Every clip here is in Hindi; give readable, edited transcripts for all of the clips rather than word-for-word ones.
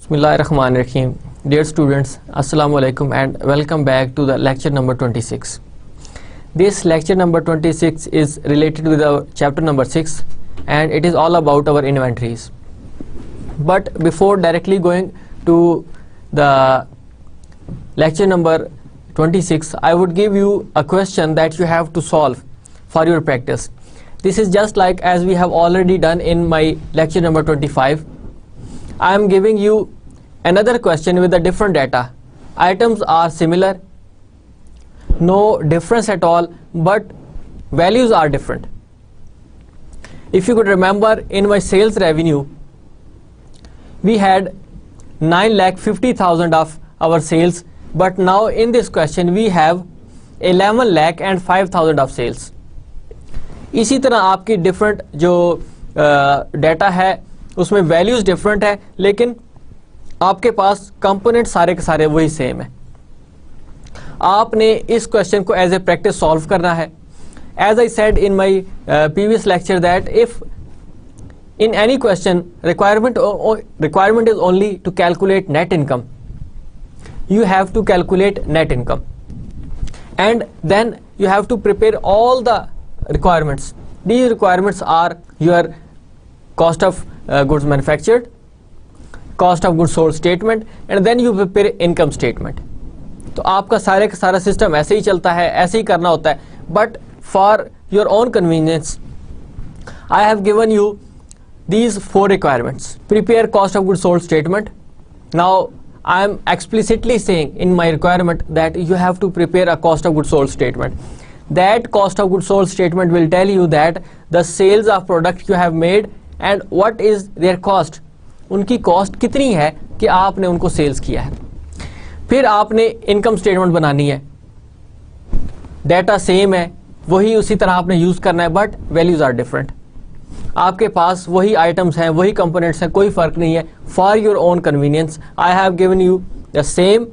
Bismillahirrahmanirrahim. Dear students, Assalamu alaikum and welcome back to the lecture number 26. This lecture number 26 is related with our chapter number 6 and it is all about our inventories. But before directly going to the lecture number 26, I would give you a question that you have to solve for your practice. This is just like as we have already done in my lecture number 25. I am giving you another question with a different data. Items are similar, no difference at all, but values are different. If you could remember, in my sales revenue, we had 9,50,000 of our sales, but now in this question we have 11 lakh and 5,000 of sales. इसी तरह आपकी डिफरेंट जो डाटा है उसमें वैल्यूज डिफरेंट है, लेकिन आपके पास कंपोनेंट सारे के सारे वही सेम है. आपने इस क्वेश्चन को एज ए प्रैक्टिस सॉल्व करना है. As I said in my previous lecture that if in any question requirement is only to calculate net income, you have to calculate net income and then you have to prepare all the requirements. These requirements are your cost of goods manufactured, cost of goods sold statement and then you prepare income statement. तो आपका सारे का सारा सिस्टम ऐसे ही चलता है, ऐसे ही करना होता है. But for your own convenience I have given you these 4 requirements. Prepare cost of goods sold statement. Now I am explicitly saying in my requirement that you have to prepare a cost of goods sold statement. That cost of goods sold statement will tell you that the sales of product you have made and what is their cost. उनकी कॉस्ट कितनी है कि आपने उनको सेल्स किया है. फिर आपने इनकम स्टेटमेंट बनानी है. डाटा सेम है, वही उसी तरह आपने यूज करना है, बट वैल्यूज आर डिफरेंट. आपके पास वही आइटम्स हैं, वही कंपोनेंट्स हैं, कोई फर्क नहीं है. For your own convenience I have given you the same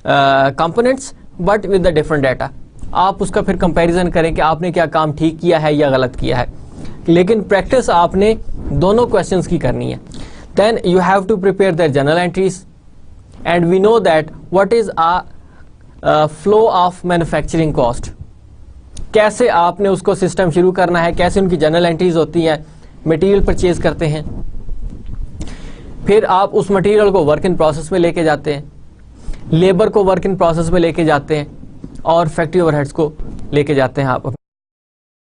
components but with the different data. आप उसका फिर कंपैरिजन करें कि आपने क्या काम ठीक किया है या गलत किया है. लेकिन प्रैक्टिस आपने दोनों क्वेश्चंस की करनी है. Then you have to prepare their journal entries and we know that what is a flow of manufacturing cost. कैसे आपने उसको सिस्टम शुरू करना है, कैसे उनकी जर्नल एंट्रीज होती हैं. मटेरियल परचेज करते हैं, फिर आप उस मटेरियल को वर्क इन प्रोसेस में लेके जाते हैं, लेबर को वर्क इन प्रोसेस में लेके जाते हैं और फैक्ट्री ओवरहेड्स को लेके जाते हैं आप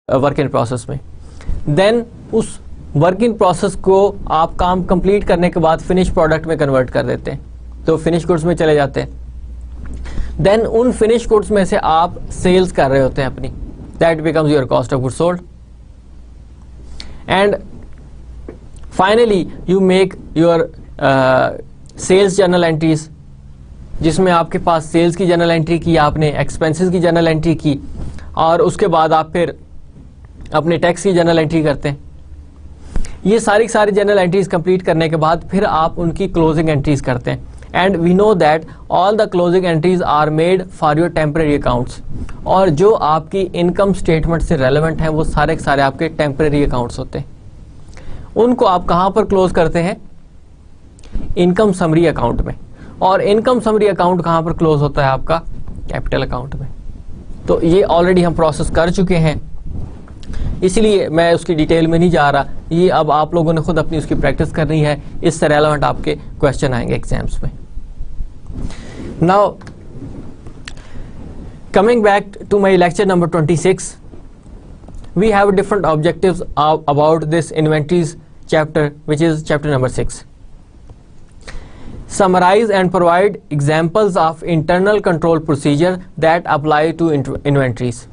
वर्क इन प्रोसेस में. देन उस वर्क इन प्रोसेस को आप काम कंप्लीट करने के बाद फिनिश प्रोडक्ट में कन्वर्ट कर देते हैं, तो फिनिश गुड्स में चले जाते हैं. देन उन फिनिश गुड्स में से आप सेल्स कर रहे होते हैं अपनी. That becomes your cost of goods sold. And finally you make your sales journal entries, जिसमें आपके पास सेल्स की जर्नल एंट्री की, आपने एक्सपेंसेस की जर्नल एंट्री की और उसके बाद आप फिर अपने टैक्स की जर्नल एंट्री करते हैं. ये सारी जर्नल एंट्रीज कंप्लीट करने के बाद फिर आप उनकी क्लोजिंग एंट्रीज करते हैं. And we know that all the closing entries are made for your temporary accounts. और जो आपकी इनकम स्टेटमेंट से रेलेवेंट हैं वो सारे के सारे आपके टेम्परेरी अकाउंट्स होते हैं. उनको आप कहाँ पर क्लोज करते हैं? इनकम समरी अकाउंट में. और इनकम समरी अकाउंट कहाँ पर क्लोज होता है? आपका कैपिटल अकाउंट में. तो ये ऑलरेडी हम प्रोसेस कर चुके हैं, इसलिए मैं उसकी डिटेल में नहीं जा रहा. ये अब आप लोगों ने खुद अपनी उसकी प्रैक्टिस करनी है. इससे रेलेवेंट आपके क्वेश्चन आएंगे एग्जाम्स में. Now coming back to my lecture number 26, we have different objectives about this inventories chapter, which is chapter number 6. Summarize and provide examples of internal control procedure that apply to inventories.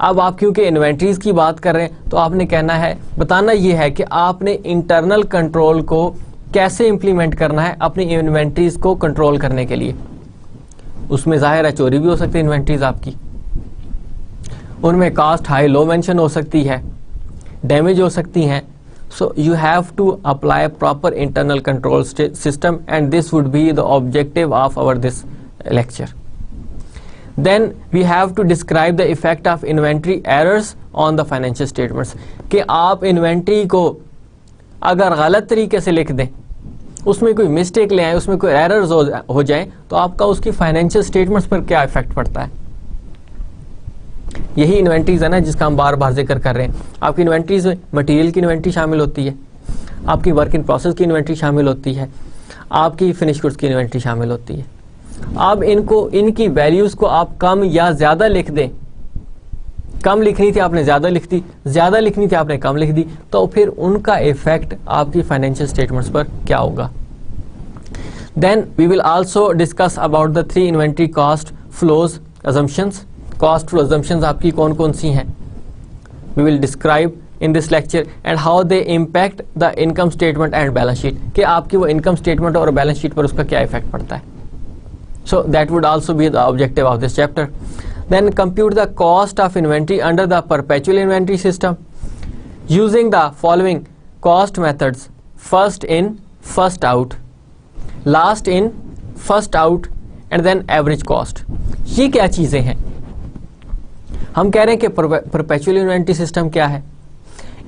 अब आप क्योंकि इन्वेंट्रीज की बात कर रहे हैं तो आपने कहना है, बताना ये है कि आपने इंटरनल कंट्रोल को कैसे इंप्लीमेंट करना है अपनी इन्वेंट्रीज को कंट्रोल करने के लिए. उसमें जाहिर है चोरी भी हो सकती है इन्वेंट्रीज आपकी, उनमें कास्ट हाई लो मेंशन हो सकती है, डैमेज हो सकती हैं. So you have to apply proper internal control system and this would be the objective of our this lecture. Then we have to describe the effect of inventory errors on the financial statements. कि आप इन्वेंट्री को अगर गलत तरीके से लिख दें, उसमें कोई मिस्टेक ले आए, उसमें कोई एरर्स हो जाए, तो आपका उसकी फाइनेंशियल स्टेटमेंट्स पर क्या इफेक्ट पड़ता है. यही इन्वेंट्रीज है ना जिसका हम बार बार जिक्र कर रहे हैं. आपकी इन्वेंट्रीज में मटेरियल की इन्वेंट्री शामिल होती है, आपकी वर्क इन प्रोसेस की इन्वेंट्री शामिल होती है, आपकी फिनिश गुड्स की इन्वेंट्री शामिल होती है. अब इनकी वैल्यूज को आप कम या ज्यादा लिख दें, कम लिखनी थी आपने ज्यादा लिख दी, ज्यादा लिखनी थी आपने कम लिख दी, तो फिर उनका इफेक्ट आपकी फाइनेंशियल स्टेटमेंट्स पर क्या होगा. Then we will also discuss about the 3 inventory cost flows assumptions. Cost flow assumptions आपकी कौन कौन सी हैं, we will describe in this lecture and how they impact the income statement and balance sheet. कि आपकी वो income statement और balance sheet पर उसका क्या effect पड़ता है. So that would also be the objective of this chapter. Then compute the cost of inventory under the perpetual inventory system using the following cost methods: first in, first out, last in, first out, and then average cost. ये क्या चीजें हैं. हम कह रहे हैं कि perpetual inventory system क्या है.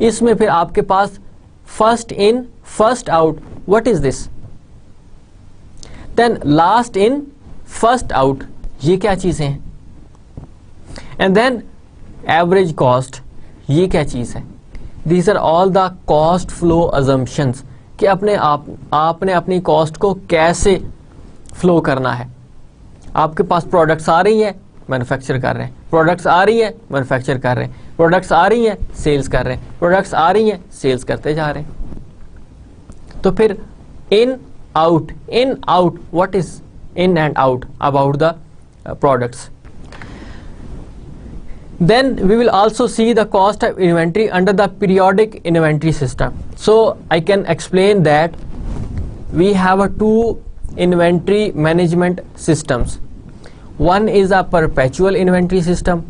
इसमें फिर आपके पास first in first out, what is this. Then last in first out, ये क्या चीजें हैं. एंड देन एवरेज कॉस्ट, ये क्या चीज है. These are all the cost flow assumptions कि आपने अपनी कॉस्ट को कैसे फ्लो करना है. आपके पास प्रोडक्ट्स आ रही हैं, मैन्युफैक्चर कर रहे हैं, प्रोडक्ट्स आ रही हैं, मैन्युफैक्चर कर रहे हैं, प्रोडक्ट्स आ रही हैं, सेल्स कर रहे हैं, प्रोडक्ट्स आ रही हैं, सेल्स करते जा रहे हैं. तो फिर in out, what is in and out about the products. Then we will also see the cost of inventory under the periodic inventory system. So I can explain that we have 2 inventory management systems. One is a perpetual inventory system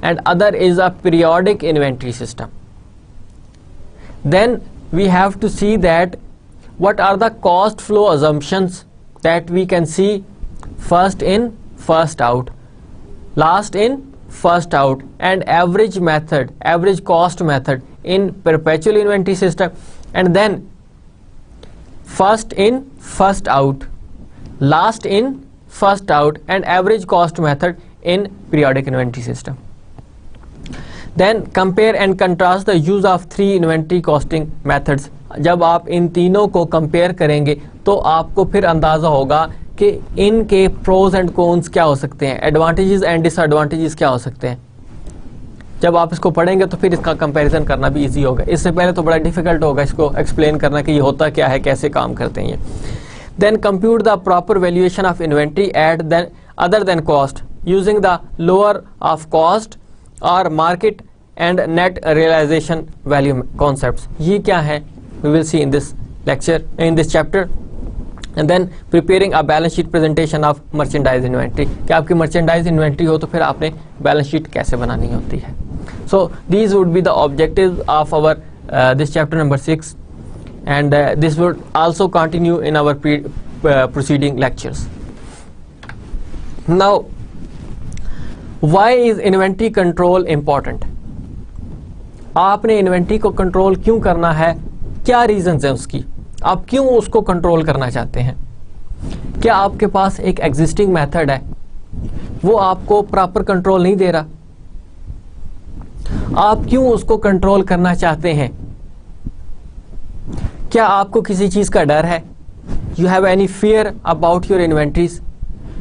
and other is a periodic inventory system. Then we have to see that what are the cost flow assumptions that we can see. First in, first out, last in, first out, and average method, average cost method in perpetual inventory system, and then first in, first out, last in, first out, and average cost method in periodic inventory system. Then compare and contrast the use of 3 inventory costing methods. जब आप इन तीनों को कंपेयर करेंगे तो आपको फिर अंदाजा होगा कि इनके प्रोज एंड कॉन्स क्या हो सकते हैं, एडवांटेजेस एंड डिसएडवांटेजेस क्या हो सकते हैं. जब आप इसको पढ़ेंगे तो फिर इसका कंपैरिजन करना भी इजी होगा. इससे पहले तो बड़ा डिफिकल्ट होगा इसको एक्सप्लेन करना कि ये होता क्या है, कैसे काम करते हैं ये. Then compute the proper valuation of inventory at then other than cost using the lower of cost or market and net realization value concepts. ये क्या है, we will see in this lecture, in this chapter. And then preparing a balance sheet presentation of merchandise inventory. कि आपकी merchandise inventory हो तो फिर आपने balance sheet कैसे बनानी होती है. So these would be the objectives of our this chapter number 6. And this would also continue in our preceding lectures. Now, why is inventory control important? आपने इन्वेंट्री को कंट्रोल क्यों करना है, क्या रीजंस हैं उसकी, आप क्यों उसको कंट्रोल करना चाहते हैं. क्या आपके पास एक एग्जिस्टिंग मेथड है, वो आपको प्रॉपर कंट्रोल नहीं दे रहा, आप क्यों उसको कंट्रोल करना चाहते हैं. क्या आपको किसी चीज का डर है, you have any fear about your inventories,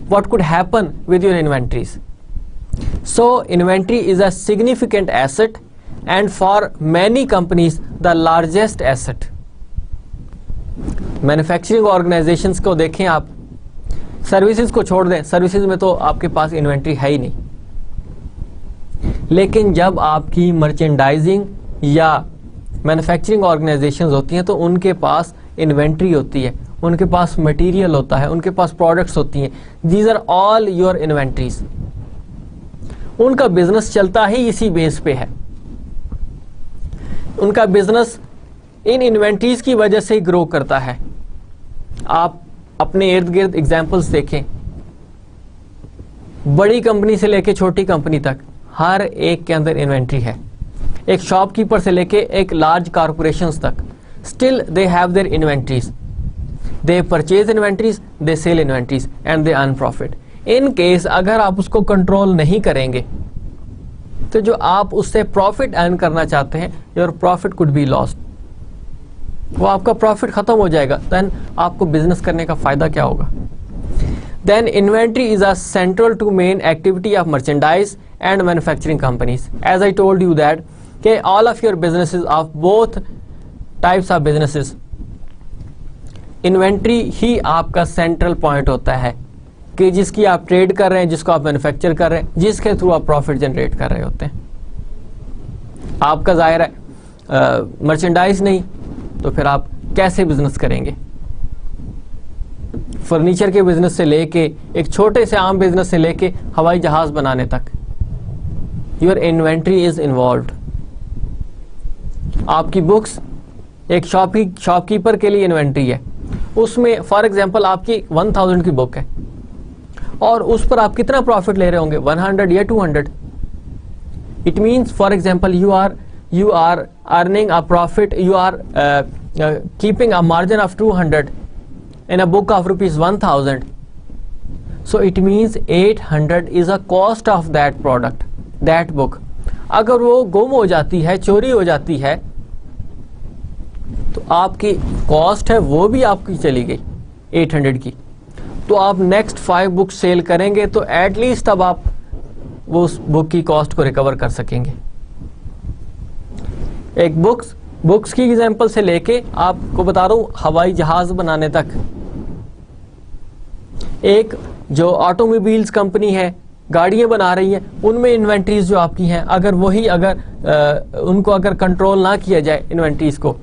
what could happen with your inventories. So inventory is a significant asset and for many companies the largest asset. Manufacturing organisations को देखें आप, सर्विसेज को छोड़ दें, सर्विसेज में तो आपके पास इन्वेंट्री है ही नहीं, लेकिन जब आपकी मर्चेंडाइजिंग या मैन्युफैक्चरिंग ऑर्गेनाइजेशंस होती हैं तो उनके पास इन्वेंट्री होती है, उनके पास मटेरियल होता है, उनके पास प्रोडक्ट्स होती हैं. These are all your inventories. उनका बिजनेस चलता ही इसी बेस पे है। उनका बिजनेस इन इन्वेंट्रीज की वजह से ही ग्रो करता है। आप अपने इर्द गिर्द एग्जाम्पल्स देखें, बड़ी कंपनी से लेके छोटी कंपनी तक हर एक के अंदर इन्वेंट्री है। एक शॉपकीपर से लेके एक लार्ज कारपोरेशंस तक, still they have their inventories, they purchase inventories, they sell inventories and they earn profit. In case अगर आप उसको कंट्रोल नहीं करेंगे तो जो आप उससे प्रॉफिट अर्न करना चाहते हैं, your profit could be lost, वो आपका प्रॉफिट खत्म हो जाएगा। देन आपको बिजनेस करने का फायदा क्या होगा? Then inventory is a central to main activity of merchandise and manufacturing companies. As I told you that कि all of your businesses of both types of businesses, inventory ही आपका सेंट्रल पॉइंट होता है कि जिसकी आप ट्रेड कर रहे हैं, जिसको आप मैन्युफैक्चर कर रहे हैं, जिसके थ्रू आप प्रॉफिट जनरेट कर रहे होते हैं। आपका जाहिर है मर्चेंडाइज नहीं, तो फिर आप कैसे बिजनेस करेंगे? फर्नीचर के बिजनेस से लेके एक छोटे से आम बिजनेस से लेके हवाई जहाज बनाने तक, योर इन्वेंट्री इज इन्वॉल्व्ड। आपकी बुक्स एक शॉपकीपर के लिए इन्वेंट्री है। उसमें फॉर एग्जांपल आपकी 1000 की बुक है और उस पर आप कितना प्रॉफिट ले रहे होंगे? 100 या 200। It means for example you are earning a profit, you are keeping a margin of 200 in a book of rupees 1000. So it means 800 is a cost of that product, that book. अगर वो गुम हो जाती है, चोरी हो जाती है, तो आपकी कॉस्ट है वो भी आपकी चली गई 800 की। तो आप नेक्स्ट 5 बुक सेल करेंगे तो एटलीस्ट तब आप वो उस बुक की कॉस्ट को रिकवर कर सकेंगे। एक बुक्स की एग्जांपल से लेके आपको बता रहा हूं हवाई जहाज बनाने तक। एक जो ऑटोमोबाइल्स कंपनी है, गाड़ियां बना रही है, उनमें इन्वेंट्रीज जो आपकी हैं, अगर उनको अगर कंट्रोल ना किया जाए इन्वेंट्रीज को,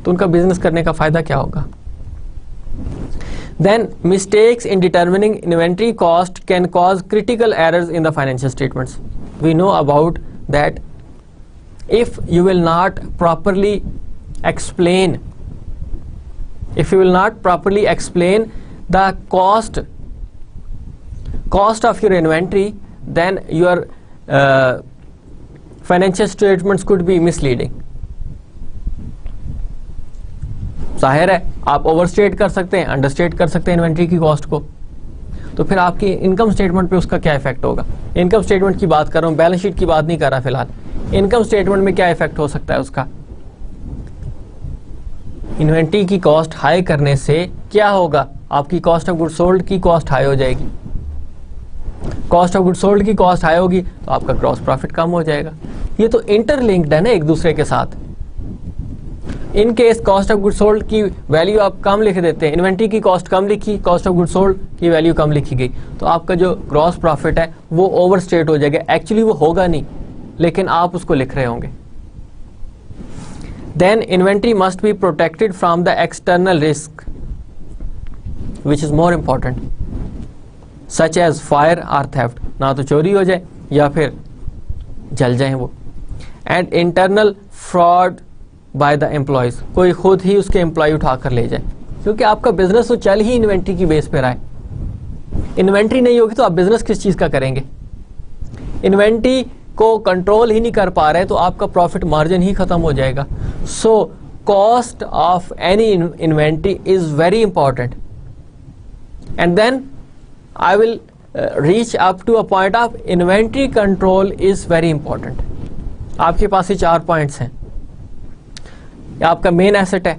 तो उनका बिजनेस करने का फायदा क्या होगा? Then mistakes in determining inventory cost can cause critical errors in the financial statements. We know about that if you will not properly explain the cost of your inventory, then your financial statements could be misleading. जाहिर है आप ओवरस्टेट कर सकते हैं, अंडरस्टेट कर सकते हैं इन्वेंट्री की कॉस्ट को, तो फिर आपकी इनकम स्टेटमेंट पे उसका क्या इफेक्ट होगा? इनकम स्टेटमेंट की बात कर रहा हूँ, बैलेंस शीट की बात नहीं कर रहा फिलहाल। इनकम स्टेटमेंट में क्या इफेक्ट हो सकता है उसका? इन्वेंट्री की कॉस्ट हाई करने से क्या होगा? आपकी कॉस्ट ऑफ गुड सोल्ड की कॉस्ट हाई हो जाएगी। कॉस्ट ऑफ गुड सोल्ड की कॉस्ट हाई होगी तो आपका ग्रॉस प्रॉफिट कम हो जाएगा। ये तो इंटरलिंक्ड है ना एक दूसरे के साथ। In case cost of good sold की वैल्यू आप कम लिख देते हैं, इन्वेंट्री की कॉस्ट कम लिखी, कॉस्ट ऑफ गुड सोल्ड की वैल्यू कम लिखी गई, तो आपका जो ग्रॉस प्रॉफिट है वो ओवरस्टेट हो जाएगा। एक्चुअली वो होगा नहीं, लेकिन आप उसको लिख रहे होंगे। Then inventory must be protected from the external risk which is more important, such as fire और थेफ्ट, ना तो चोरी हो जाए या फिर जल जाए वो, and internal fraud by the employees, कोई खुद ही उसके एम्प्लॉय उठा कर ले जाए, क्योंकि आपका बिजनेस तो चल ही इन्वेंट्री की बेस पे रहा है। इन्वेंट्री नहीं होगी तो आप बिजनेस किस चीज का करेंगे? इन्वेंट्री को कंट्रोल ही नहीं कर पा रहे तो आपका प्रॉफिट मार्जिन ही खत्म हो जाएगा। So cost of any inventory is very important, and then I will reach up to a point of inventory control is very important. आपके पास ये 4 पॉइंट्स हैं। आपका मेन एसेट है,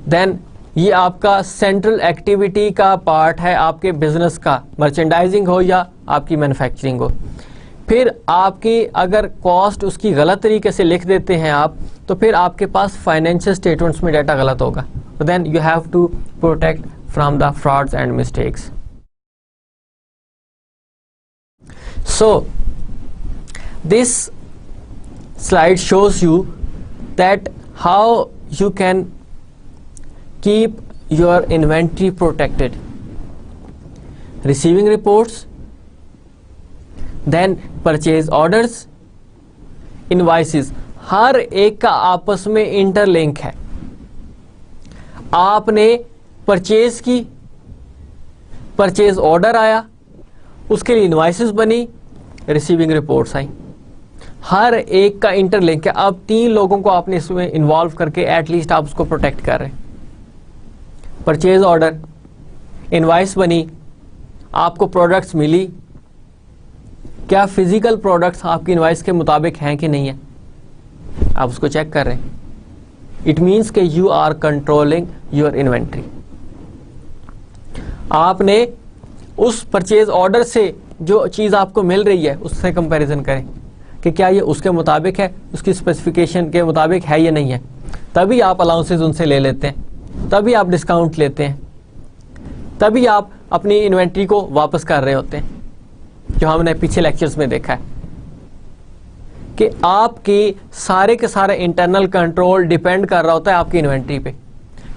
देन ये आपका सेंट्रल एक्टिविटी का पार्ट है आपके बिजनेस का, मर्चेंडाइजिंग हो या आपकी मैन्युफैक्चरिंग हो। फिर आपकी अगर कॉस्ट उसकी गलत तरीके से लिख देते हैं आप, तो फिर आपके पास फाइनेंशियल स्टेटमेंट्स में डाटा गलत होगा। Then you have to protect from the frauds and mistakes. So this slide shows you that how you can keep your inventory protected. Receiving reports, then purchase orders, invoices, हर एक का आपस में इंटरलिंक है। आपने परचेज की, परचेज ऑर्डर आया, उसके लिए इनवाइसेस बनी, रिसीविंग रिपोर्ट्स आई, हर एक का इंटरलिंक है। अब 3 लोगों को आपने इसमें इन्वॉल्व करके एटलीस्ट आप उसको प्रोटेक्ट कर रहे हैं। परचेज ऑर्डर, इनवाइस बनी, आपको प्रोडक्ट्स मिली, क्या फिजिकल प्रोडक्ट्स आपकी इनवाइस के मुताबिक हैं कि नहीं है, आप उसको चेक कर रहे हैं। इट मीन्स कि you are controlling your inventory. आपने उस परचेज ऑर्डर से जो चीज़ आपको मिल रही है उससे कंपैरिजन करें कि क्या ये उसके मुताबिक है, उसकी स्पेसिफिकेशन के मुताबिक है या नहीं है। तभी आप अलाउंसेस उनसे ले लेते हैं, तभी आप डिस्काउंट लेते हैं, तभी आप अपनी इन्वेंट्री को वापस कर रहे होते हैं, जो हमने पीछे लेक्चर्स में देखा है कि आपकी सारे के सारे इंटरनल कंट्रोल डिपेंड कर रहा होता है आपकी इन्वेंट्री पे,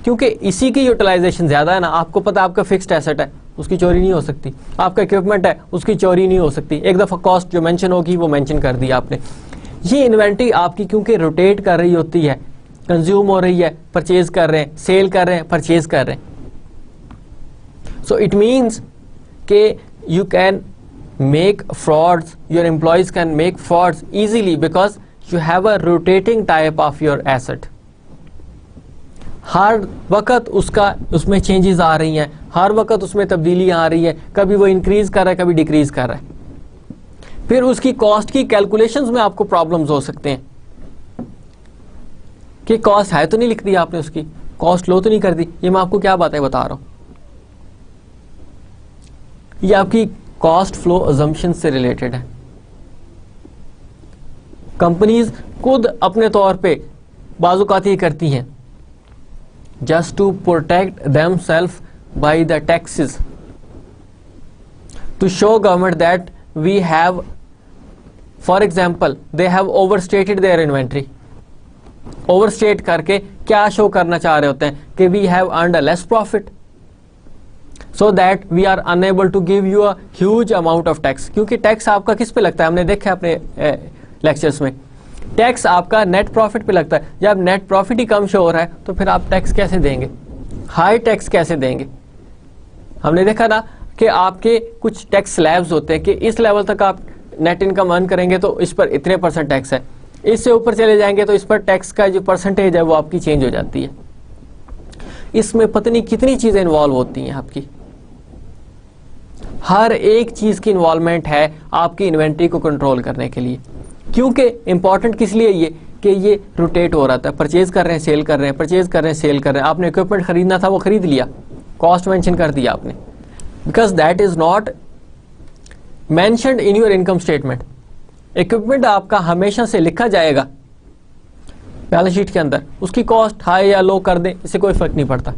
क्योंकि इसी की यूटिलाइजेशन ज़्यादा है ना। आपको पता है आपका फिक्स्ड एसेट है, उसकी चोरी नहीं हो सकती, आपका इक्विपमेंट है, उसकी चोरी नहीं हो सकती। एक दफ़ा कॉस्ट जो मेंशन होगी वो मेंशन कर दी आपने। ये इन्वेंट्री आपकी क्योंकि रोटेट कर रही होती है, कंज्यूम हो रही है, परचेज कर रहे हैं, सेल कर रहे हैं, परचेज कर रहे हैं। सो इट मीन्स के you can make frauds, your employees can make frauds easily because you have a rotating type of your asset. हर वक्त उसमें चेंजेस आ रही हैं, हर वक्त उसमें तब्दीलियां आ रही है, कभी वो इंक्रीज कर रहा है, कभी डिक्रीज कर रहा है। फिर उसकी कॉस्ट की कैलकुलेशंस में आपको प्रॉब्लम्स हो सकते हैं कि कॉस्ट है तो नहीं लिख दी आपने, उसकी कॉस्ट लो तो नहीं कर दी। ये मैं आपको क्या बातें बता रहा हूं, ये आपकी कॉस्ट फ्लो अजम्पशन से रिलेटेड है। कंपनीज खुद अपने तौर पे बाजुकात ये करती हैं just to protect them self by the taxes, to show government that we have, for example they have overstated their inventory. Overstate करके क्या शो करना चाह रहे होते हैं कि we have earned a less profit, so that we are unable to give you a huge amount of tax। क्योंकि टैक्स आपका किस पे लगता है, हमने देखा अपने लेक्चर्स में, टैक्स आपका नेट प्रॉफिट पे लगता है। जब नेट प्रॉफिट ही कम शो हो रहा है तो फिर आप टैक्स कैसे देंगे, हाई टैक्स कैसे देंगे। हमने देखा ना कि आपके कुछ टैक्स स्लैब्स होते हैं कि इस लेवल तक आप नेट इनकम अर्न करेंगे तो इस पर इतने % टैक्स है, इससे ऊपर चले जाएंगे तो इस पर टैक्स का जो परसेंटेज है वो आपकी चेंज हो जाती है। इसमें पता नहीं कितनी चीज़ें इन्वॉल्व होती हैं आपकी, हर एक चीज की इन्वॉल्वमेंट है आपकी इन्वेंट्री को कंट्रोल करने के लिए। क्योंकि इंपॉर्टेंट किस लिए ये कि ये रोटेट हो रहा था, परचेज कर रहे हैं, सेल कर रहे हैं, परचेज कर रहे हैं, सेल कर रहे हैं। आपने इक्विपमेंट खरीदना था वो खरीद लिया, कॉस्ट मेंशन कर दिया आपने, because that is not mentioned in your income statement. Equipment आपका हमेशा से लिखा जाएगा बैलेंस शीट के अंदर, उसकी कॉस्ट हाई या लो कर दें इससे कोई फर्क नहीं पड़ता,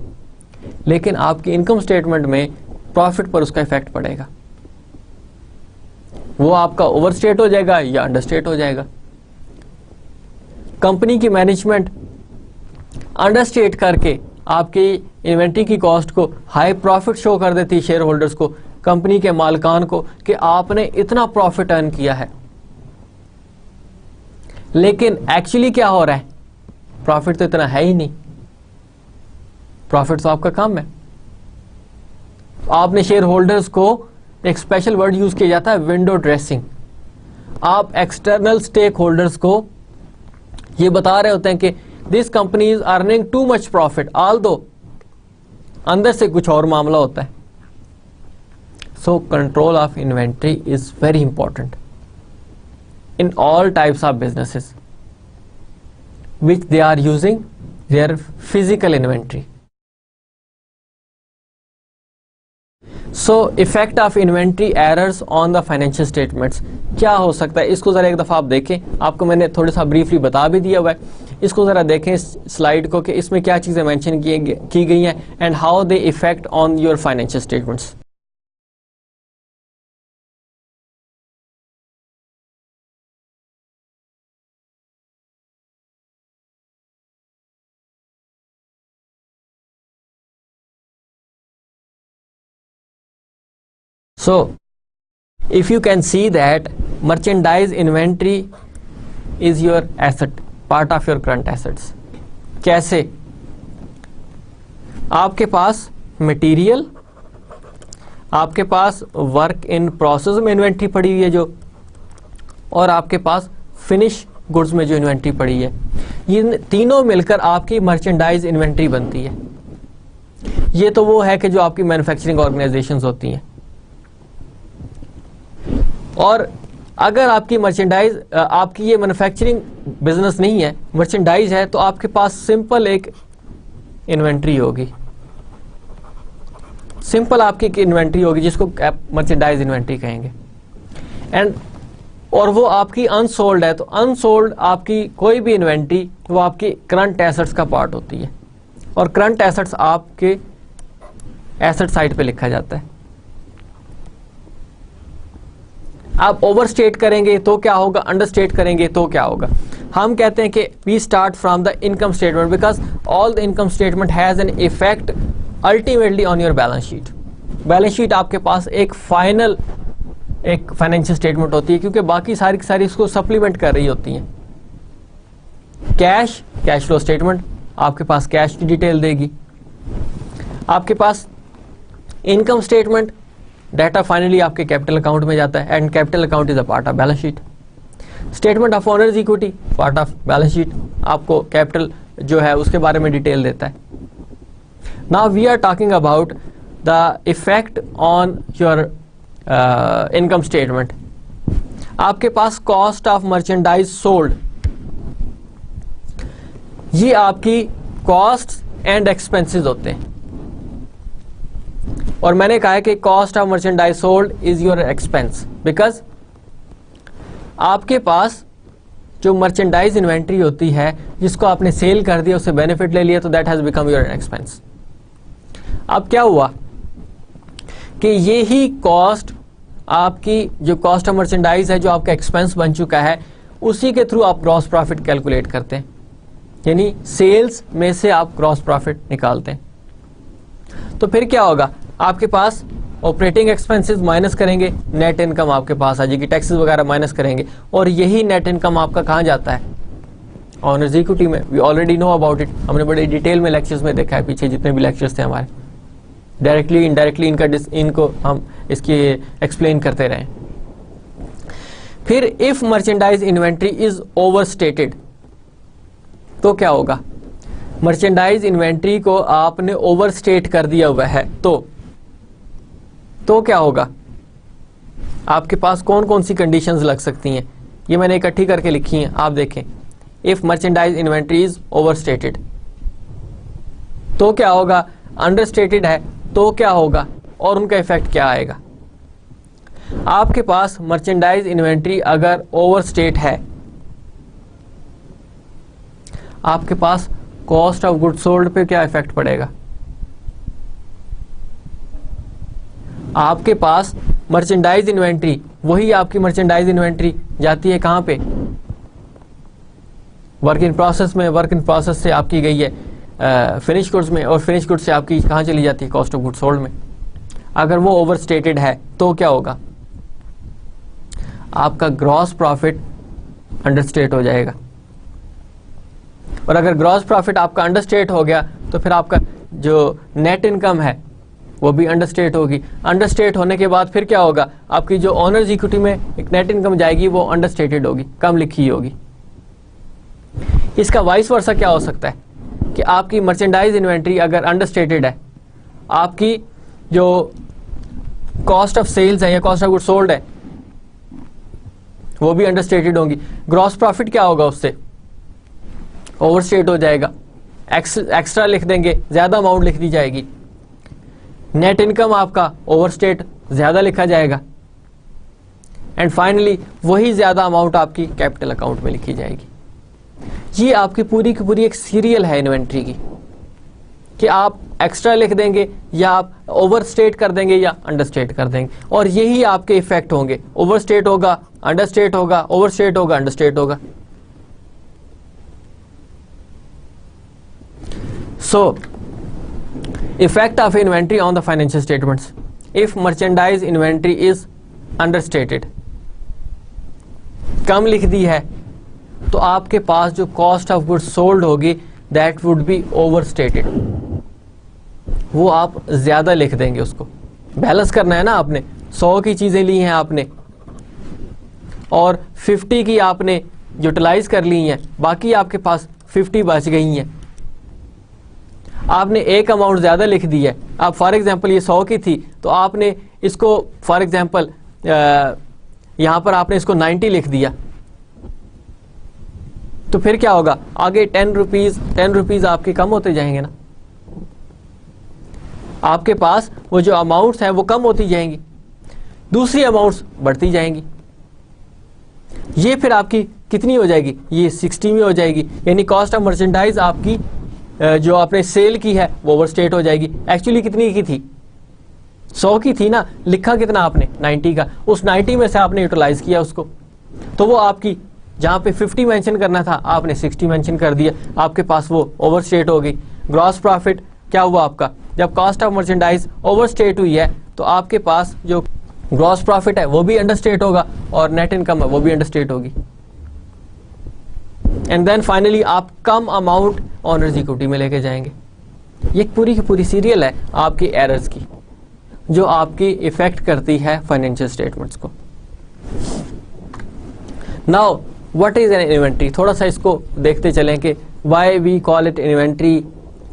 लेकिन आपकी इनकम स्टेटमेंट में प्रॉफिट पर उसका इफेक्ट पड़ेगा। वो आपका ओवरस्टेट हो जाएगा या अंडरस्टेट हो जाएगा। कंपनी की मैनेजमेंट अंडरस्टेट करके आपकी इन्वेंट्री की कॉस्ट को हाई प्रॉफिट शो कर देती है शेयर होल्डर्स को, कंपनी के मालिकान को, कि आपने इतना प्रॉफिट अर्न किया है। लेकिन एक्चुअली क्या हो रहा है, प्रॉफिट तो इतना है ही नहीं, प्रॉफिट तो आपका कम है। आपने शेयर होल्डर्स को, एक स्पेशल वर्ड यूज किया जाता है विंडो ड्रेसिंग, आप एक्सटर्नल स्टेक होल्डर्स को ये बता रहे होते हैं कि this company is earning too much profit, although अंदर से कुछ और मामला होता है। So control of inventory is very important in all types of businesses which they are using their physical inventory. So effect of inventory errors on the financial statements क्या हो सकता है, इसको ज़रा एक दफ़ा आप देखें। आपको मैंने थोड़ा सा ब्रीफली बता भी दिया हुआ है, इसको ज़रा देखें इस स्लाइड को कि इसमें क्या चीज़ें मेंशन की गई हैं and how they effect on your financial statements. So if you can see that merchandise inventory is your asset, part of your current assets. कैसे? आपके पास मटेरियल, आपके पास वर्क इन प्रोसेस में इन्वेंट्री पड़ी हुई है जो, और आपके पास फिनिश गुड्स में जो इन्वेंट्री पड़ी है, ये तीनों मिलकर आपकी मर्चेंडाइज इन्वेंट्री बनती है। ये तो वो है कि जो आपकी मैन्युफैक्चरिंग ऑर्गेनाइजेशंस होती हैं। और अगर आपकी मर्चेंडाइज, आपकी ये मैन्युफैक्चरिंग बिजनेस नहीं है, मर्चेंडाइज है, तो आपके पास सिंपल एक इन्वेंट्री होगी, सिंपल आपकी एक इन्वेंट्री होगी जिसको मर्चेंडाइज इन्वेंट्री कहेंगे। एंड और वो आपकी अनसोल्ड है, तो अनसोल्ड आपकी कोई भी इन्वेंट्री वो आपकी करंट एसेट्स का पार्ट होती है, और करंट एसेट्स आपके एसेट साइड पे लिखा जाता है। आप ओवरस्टेट करेंगे तो क्या होगा, अंडरस्टेट करेंगे तो क्या होगा। हम कहते हैं कि we start from the income statement because all the income statement has an effect ultimately on your balance sheet. Balance sheet आपके पास एक फाइनल एक फाइनेंशियल स्टेटमेंट होती है, क्योंकि बाकी सारी की सारी इसको सप्लीमेंट कर रही होती हैं। कैश फ्लो स्टेटमेंट आपके पास कैश की डिटेल देगी, आपके पास इनकम स्टेटमेंट डाटा फाइनली आपके कैपिटल अकाउंट में जाता है, and capital account is a part of balance sheet. Statement of owners equity part of balance sheet, आपको कैपिटल जो है उसके बारे में डिटेल देता है। Now we are talking about the effect on your income statement. आपके पास कॉस्ट ऑफ मर्चेंडाइज सोल्ड, ये आपकी कॉस्ट एंड एक्सपेंसेस होते हैं, और मैंने कहा है कि cost of merchandise sold is your expense, because आपके पास जो मर्चेंडाइज इन्वेंट्री होती है जिसको आपने सेल कर दिया, उससे बेनिफिट ले लिया, तो that has become your expense. अब क्या हुआ कि ये ही कॉस्ट, आपकी जो कॉस्ट ऑफ मर्चेंडाइज है जो आपका एक्सपेंस बन चुका है, उसी के थ्रू आप ग्रॉस प्रॉफिट कैलकुलेट करते हैं, यानी सेल्स में से आप ग्रॉस प्रॉफिट निकालते हैं। तो फिर क्या होगा, आपके पास ऑपरेटिंग एक्सपेंसेस माइनस करेंगे, नेट इनकम आपके पास आ जाएगी, टैक्सेस वगैरह माइनस करेंगे, और यही नेट इनकम आपका कहाँ जाता है, ऑनर्स इक्विटी में। We already know about it, हमने बड़े डिटेल में लेक्चर्स में देखा है, पीछे जितने भी लेक्चर्स थे हमारे, डायरेक्टली इनडायरेक्टली इनको हम इसकी एक्सप्लेन करते रहे। फिर if merchandise inventory is overstated, तो क्या होगा, मर्चेंडाइज इन्वेंट्री को आपने ओवरस्टेट कर दिया हुआ है, तो क्या होगा, आपके पास कौन कौन सी कंडीशंस लग सकती हैं, ये मैंने इकट्ठी करके लिखी हैं, आप देखें। If merchandise inventory is overstated तो क्या होगा, अंडरस्टेटेड है तो क्या होगा, और उनका इफेक्ट क्या आएगा। आपके पास मर्चेंडाइज इन्वेंट्री अगर ओवरस्टेट है, आपके पास कॉस्ट ऑफ गुड्स सोल्ड पे क्या इफेक्ट पड़ेगा। आपके पास मर्चेंडाइज इन्वेंट्री, वही आपकी मर्चेंडाइज इन्वेंट्री जाती है कहां पे, वर्क इन प्रोसेस में, वर्क इन प्रोसेस से आपकी गई है फिनिश गुड्स में, और फिनिश गुड्स से आपकी कहां चली जाती है, कॉस्ट ऑफ गुड्स सोल्ड में। अगर वो ओवरस्टेटेड है तो क्या होगा, आपका ग्रॉस प्रॉफिट अंडरस्टेट हो जाएगा, और अगर ग्रॉस प्रॉफिट आपका अंडरस्टेट हो गया तो फिर आपका जो नेट इनकम है वो भी अंडरस्टेट होगी। अंडरस्टेट होने के बाद फिर क्या होगा, आपकी जो ऑनर्स इक्विटी में एक नेट इनकम जाएगी वो अंडरस्टेटेड होगी, कम लिखी होगी। इसका वाइस वर्सा क्या हो सकता है कि आपकी मर्चेंडाइज इन्वेंट्री अगर अंडरस्टेटेड है, आपकी जो कॉस्ट ऑफ सेल्स है या कॉस्ट ऑफ गुड्स सोल्ड है वो भी अंडरस्टेटेड होंगी। ग्रॉस प्रॉफिट क्या होगा, उससे ओवरस्टेट हो जाएगा, एक्स्ट्रा लिख देंगे, ज्यादा अमाउंट लिख दी जाएगी। नेट इनकम आपका ओवरस्टेट, ज्यादा लिखा जाएगा, एंड फाइनली वही ज्यादा अमाउंट आपकी कैपिटल अकाउंट में लिखी जाएगी। ये आपकी पूरी की पूरी एक सीरियल है इन्वेंट्री की, कि आप एक्स्ट्रा लिख देंगे या आप ओवरस्टेट कर देंगे या अंडरस्टेट कर देंगे, और यही आपके इफेक्ट होंगे। ओवरस्टेट होगा, अंडरस्टेट होगा, ओवरस्टेट होगा, अंडरस्टेट होगा। So, effect of inventory on the financial statements. If merchandise inventory is understated, कम लिख दी है, तो आपके पास जो कॉस्ट ऑफ गुड्स सोल्ड होगी दैट वुड बी ओवरस्टेटेड, वो आप ज्यादा लिख देंगे। उसको बैलेंस करना है ना आपने, 100 की चीजें ली हैं आपने और 50 की आपने यूटिलाइज कर ली हैं, बाकी आपके पास 50 बच गई हैं। आपने एक अमाउंट ज्यादा लिख दी है। आप फॉर एग्जांपल ये 100 की थी तो आपने इसको फॉर एग्जांपल यहां पर आपने इसको 90 लिख दिया, तो फिर क्या होगा, आगे 10 रुपीज आपके कम होते जाएंगे ना, आपके पास वो जो अमाउंट्स हैं वो कम होती जाएंगी, दूसरी अमाउंट्स बढ़ती जाएंगी। ये फिर आपकी कितनी हो जाएगी, ये 60 में हो जाएगी, यानी कॉस्ट ऑफ मर्चेंडाइज आपकी जो आपने सेल की है वो ओवरस्टेट हो जाएगी। एक्चुअली कितनी की थी, 100 की थी ना, लिखा कितना आपने 90 का, उस 90 में से आपने यूटिलाइज किया उसको, तो वो आपकी जहां पे 50 मेंशन करना था आपने 60 मेंशन कर दिया, आपके पास वो ओवरस्टेट हो गई। ग्रॉस प्रॉफिट क्या हुआ आपका, जब कॉस्ट ऑफ मर्चेंडाइज ओवरस्टेट हुई है तो आपके पास जो ग्रॉस प्रॉफिट है वो भी अंडरस्टेट होगा और नेट इनकम है वो भी अंडरस्टेट होगी। एंड देन फाइनली आप कम अमाउंट ऑनर्स इक्विटी में लेके जाएंगे। ये पूरी की पूरी सीरियल है आपकी एरर्स की जो आपकी इफेक्ट करती है फाइनेंशियल स्टेटमेंट्स को। Now what is an inventory, थोड़ा सा इसको देखते चलें कि why we call it inventory,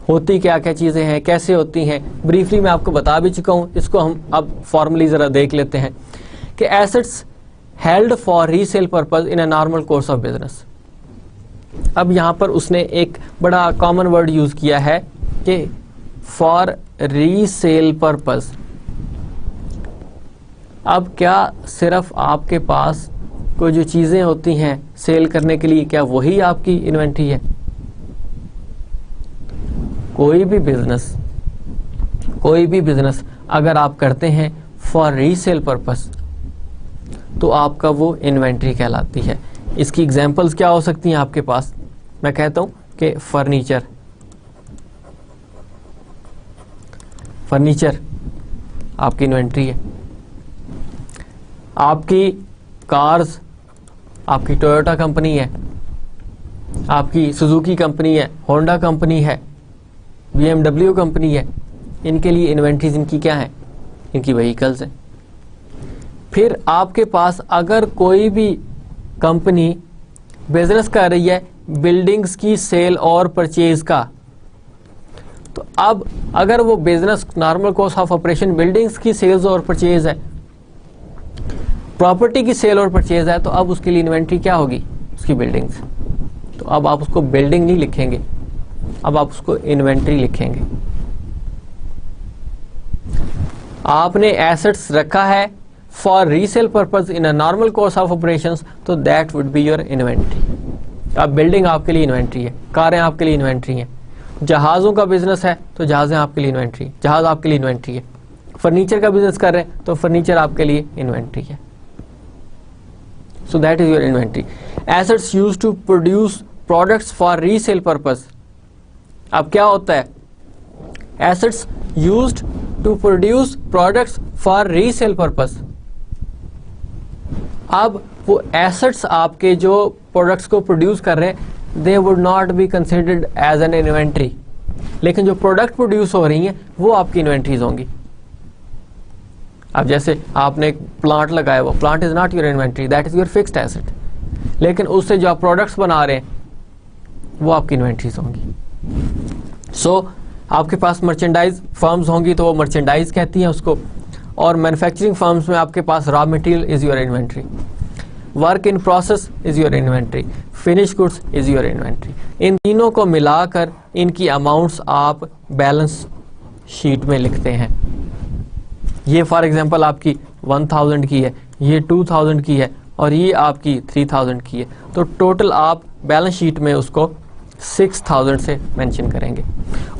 होती क्या क्या चीजें हैं, कैसे होती हैं। ब्रीफली मैं आपको बता भी चुका हूं, इसको हम अब फॉर्मली जरा देख लेते हैं कि assets held for resale purpose in a normal course of business. अब यहां पर उसने एक बड़ा कॉमन वर्ड यूज किया है कि फॉर रीसेल पर्पज। अब क्या सिर्फ आपके पास कोई जो चीजें होती हैं सेल करने के लिए, क्या वही आपकी इन्वेंट्री है? कोई भी बिजनेस अगर आप करते हैं फॉर रीसेल पर्पस तो आपका वो इन्वेंट्री कहलाती है। इसकी एग्जांपल्स क्या हो सकती हैं आपके पास, मैं कहता हूं कि फर्नीचर आपकी इन्वेंट्री है। आपकी कार्स, आपकी टोयोटा कंपनी है, आपकी सुजुकी कंपनी है, होंडा कंपनी है, BMW कंपनी है, इनके लिए इन्वेंट्रीज इनकी क्या है, इनकी व्हीकल्स है। फिर आपके पास अगर कोई भी कंपनी बिजनेस कर रही है बिल्डिंग्स की सेल और परचेज का, तो अब अगर वो business normal course of operation buildings की सेल्स और परचेज है, प्रॉपर्टी की सेल और परचेज है, तो अब उसके लिए इन्वेंट्री क्या होगी, उसकी बिल्डिंग्स। तो अब आप उसको बिल्डिंग नहीं लिखेंगे, अब आप उसको इन्वेंट्री लिखेंगे। आपने एसेट्स रखा है for resale purpose in a normal course of operations, तो that would be your inventory. अब बिल्डिंग आपके लिए इन्वेंट्री है, कारें आपके लिए इन्वेंट्री हैं, जहाज़ों का बिजनेस है तो जहाज़ें आपके लिए इन्वेंट्री, जहाज आपके लिए इन्वेंट्री है। फर्नीचर का बिजनेस कर रहे हैं तो फर्नीचर आपके लिए इन्वेंट्री है। So that is your inventory. Assets used to produce products for resale purpose. अब क्या होता है, assets used to produce products for resale purpose. अब वो एसेट्स आपके जो प्रोडक्ट्स को प्रोड्यूस कर रहे हैं they would not be considered as an inventory, लेकिन जो प्रोडक्ट प्रोड्यूस हो रही हैं वो आपकी इन्वेंट्रीज होंगी। अब जैसे आपने एक प्लांट लगाया, वो plant is not your inventory, that is your fixed asset, लेकिन उससे जो आप प्रोडक्ट्स बना रहे हैं वो आपकी इन्वेंट्रीज होंगी। सो आपके पास मर्चेंडाइज फर्म्स होंगी तो वो मर्चेंडाइज कहती हैं उसको, और मैन्युफैक्चरिंग फर्म्स में आपके पास raw material is your inventory, work in process is your inventory, finish goods is your inventory. इन तीनों को मिलाकर इनकी अमाउंट्स आप बैलेंस शीट में लिखते हैं। ये फॉर एग्जांपल आपकी 1000 की है, ये 2000 की है और ये आपकी 3000 की है, तो टोटल आप बैलेंस शीट में उसको 6000 से मेंशन करेंगे।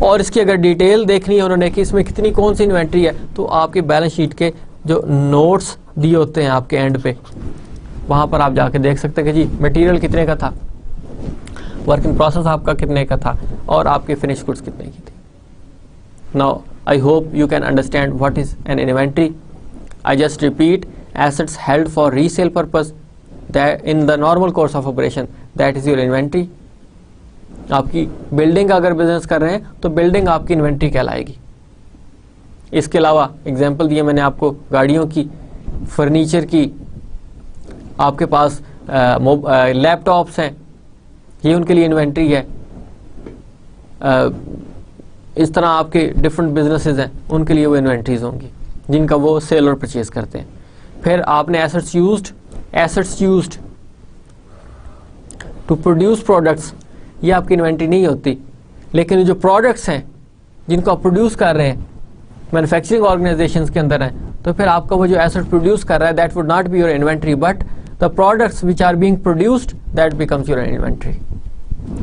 और इसकी अगर डिटेल देखनी है उन्होंने कि इसमें कितनी कौन सी इन्वेंट्री है, तो आपके बैलेंस शीट के जो नोट्स दिए होते हैं आपके एंड पे, वहां पर आप जाके देख सकते हैं कि जी मटेरियल कितने का था, वर्क इन प्रोसेस आपका कितने का था और आपके फिनिश गुड्स कितने की थी। Now I hope you can understand what is an inventory. I just repeat, assets held for resale purpose that in the normal course of operation, that is your inventory. आपकी बिल्डिंग अगर बिजनेस कर रहे हैं तो बिल्डिंग आपकी इन्वेंट्री कहलाएगी. इसके अलावा एग्जांपल दिए मैंने आपको गाड़ियों की, फर्नीचर की, आपके पास लैपटॉप्स हैं, ये उनके लिए इन्वेंट्री है. इस तरह आपके डिफरेंट बिजनेसेस हैं, उनके लिए वो इन्वेंट्रीज होंगी जिनका वो सेल और परचेज करते हैं. फिर आपने assets used to produce products, ये आपकी इन्वेंट्री नहीं होती. लेकिन जो प्रोडक्ट्स हैं जिनको आप प्रोड्यूस कर रहे हैं मैन्युफैक्चरिंग ऑर्गेनाइजेशंस के अंदर हैं, तो फिर आपका वो जो एसेट प्रोड्यूस कर रहा है that would not be your inventory, but the products which are being produced that becomes your inventory.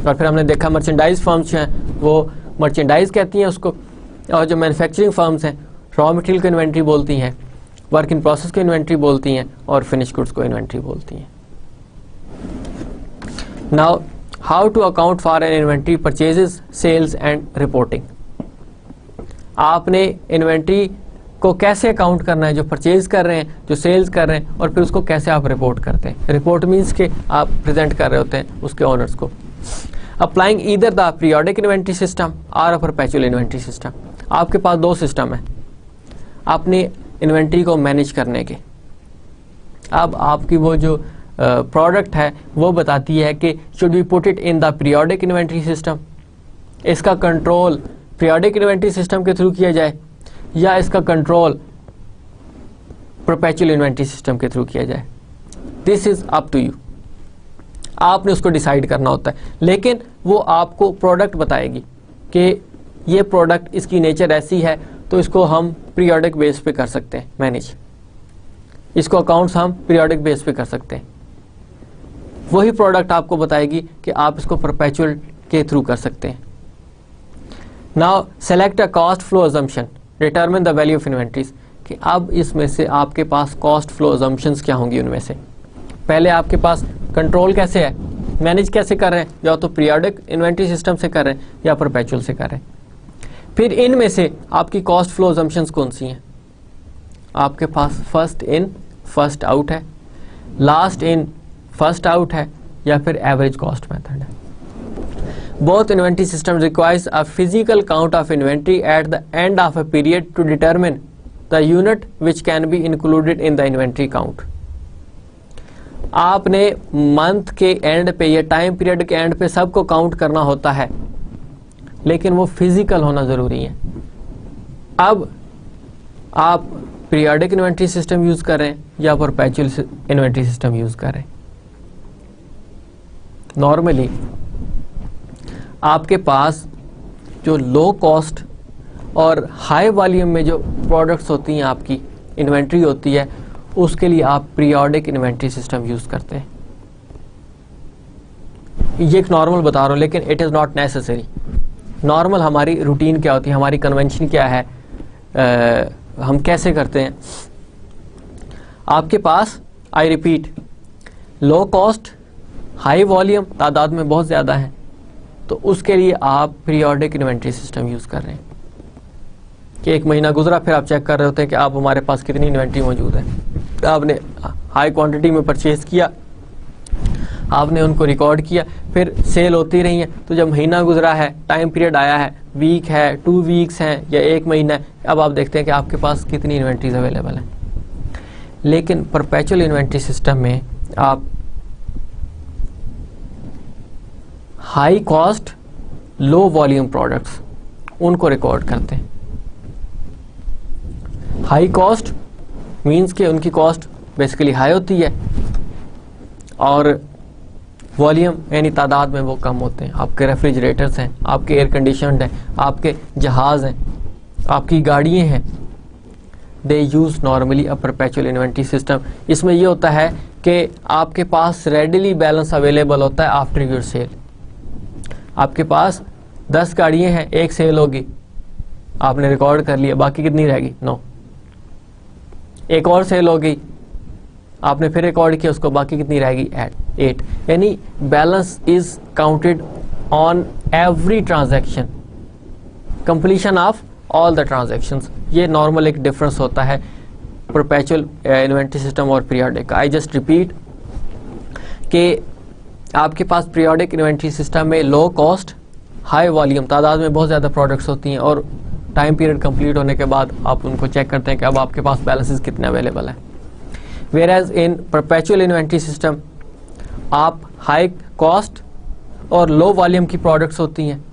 और फिर हमने देखा मर्चेंडाइज फर्म्स जो हैं वो मर्चेंडाइज कहती हैं उसको, और जो मैन्युफैक्चरिंग फर्म्स हैं रॉ मटेरियल को इन्वेंट्री बोलती हैं, वर्क इन प्रोसेस को इन्वेंट्री बोलती हैं, और फिनिश गुड्स को इन्वेंट्री बोलती हैं. Now how to account for an inventory purchases, sales and reporting. आपने इन्वेंट्री को कैसे अकाउंट करना है, जो परचेज कर रहे हैं, जो सेल्स कर रहे हैं, और फिर उसको कैसे आप रिपोर्ट करते हैं. रिपोर्ट मीन्स के आप प्रेजेंट कर रहे होते हैं उसके ओनर्स को. Applying either the periodic inventory system और परपेचुअल इन्वेंट्री सिस्टम. आपके पास दो सिस्टम है अपनी इन्वेंट्री को मैनेज करने के. अब आपकी वो जो प्रोडक्ट है वो बताती है कि should we put it in the periodic inventory system, इसका कंट्रोल पीरियोडिक इन्वेंट्री सिस्टम के थ्रू किया जाए या इसका कंट्रोल परपेचुअल इन्वेंट्री सिस्टम के थ्रू किया जाए. This is up to you, आपने उसको डिसाइड करना होता है. लेकिन वो आपको प्रोडक्ट बताएगी कि ये प्रोडक्ट, इसकी नेचर ऐसी है तो इसको हम पीरियोडिक बेस पे कर सकते हैं मैनेज, इसको अकाउंट्स हम पीरियोडिक बेस पे कर सकते हैं. वही प्रोडक्ट आपको बताएगी कि आप इसको परपेचुअल के थ्रू कर सकते हैं. Now select a cost flow assumption, determine the value of inventories. कि अब इसमें से आपके पास कॉस्ट फ्लो अजम्पशंस क्या होंगी. उनमें से पहले आपके पास कंट्रोल कैसे है, मैनेज कैसे कर रहे हैं, या तो पीरियोडिक इन्वेंट्री सिस्टम से कर रहे हैं या परपेचुअल से कर रहे हैं. फिर इनमें से आपकी कॉस्ट फ्लो अजम्पशंस कौन सी हैं. आपके पास फर्स्ट इन फर्स्ट आउट है, लास्ट इन फर्स्ट आउट है, या फिर एवरेज कॉस्ट मेथड है. Both inventory system requires a physical count of inventory at the end of a period to determine the unit which can be included in the inventory count. आपने मंथ के एंड पे या टाइम पीरियड के एंड पे सबको काउंट करना होता है, लेकिन वो फिजिकल होना जरूरी है. अब आप पीरियोडिक इन्वेंट्री सिस्टम यूज कर रहे हैं या परपेचुअल इन्वेंट्री सिस्टम यूज कर रहे हैं. नॉर्मली आपके पास जो लो कॉस्ट और हाई वॉल्यूम में जो प्रोडक्ट्स होती हैं, आपकी इन्वेंट्री होती है, उसके लिए आप पीरियोडिक इन्वेंट्री सिस्टम यूज करते हैं. ये एक नॉर्मल बता रहा हूं, लेकिन it is not necessary. Normal हमारी रूटीन क्या होती है, हमारी कन्वेंशन क्या है, हम कैसे करते हैं. आपके पास I repeat low cost high volume तादाद में बहुत ज़्यादा है, तो उसके लिए आप पीरियोडिक इन्वेंट्री सिस्टम यूज़ कर रहे हैं. कि एक महीना गुजरा, फिर आप चेक कर रहे होते हैं कि आप हमारे पास कितनी इन्वेंट्री मौजूद है. आपने हाई क्वांटिटी में परचेज किया, आपने उनको रिकॉर्ड किया, फिर सेल होती रही है. तो जब महीना गुजरा है, टाइम पीरियड आया है, वीक है, 2 वीक्स हैं या 1 महीना है, अब आप देखते हैं कि आपके पास कितनी इन्वेंट्रीज अवेलेबल हैं. लेकिन परपेचुअल इन्वेंट्री सिस्टम में आप high cost low volume products उनको रिकॉर्ड करते हैं. हाई कॉस्ट मीन्स कि उनकी कॉस्ट बेसिकली हाई होती है और वॉल्यूम यानी तादाद में वो कम होते हैं. आपके रेफ्रिजरेटर्स हैं, आपके एयर कंडीशनड हैं, आपके जहाज़ हैं, आपकी गाड़ियाँ हैं. They use normally a perpetual inventory system. इसमें ये होता है कि आपके पास रेडिली बैलेंस अवेलेबल होता है आफ्टर योर सेल. आपके पास 10 गाड़ियाँ हैं, एक सेल होगी, आपने रिकॉर्ड कर लिया, बाकी कितनी रहेगी? 9. एक और सेल हो गई, आपने फिर रिकॉर्ड किया उसको, बाकी कितनी रहेगी? 8. यानी balance is counted on every transaction, completion of all the transactions. ये नॉर्मल एक डिफरेंस होता है परपेचुअल इन्वेंट्री सिस्टम और पीरियोडिक। आई जस्ट रिपीट कि आपके पास पीरियोडिक इन्वेंट्री सिस्टम में लो कॉस्ट हाई वॉल्यूम, तादाद में बहुत ज़्यादा प्रोडक्ट्स होती हैं और टाइम पीरियड कंप्लीट होने के बाद आप उनको चेक करते हैं कि अब आपके पास बैलेंसेस कितने अवेलेबल हैं। Whereas in perpetual inventory system आप हाई कॉस्ट और लो वॉल्यूम की प्रोडक्ट्स होती हैं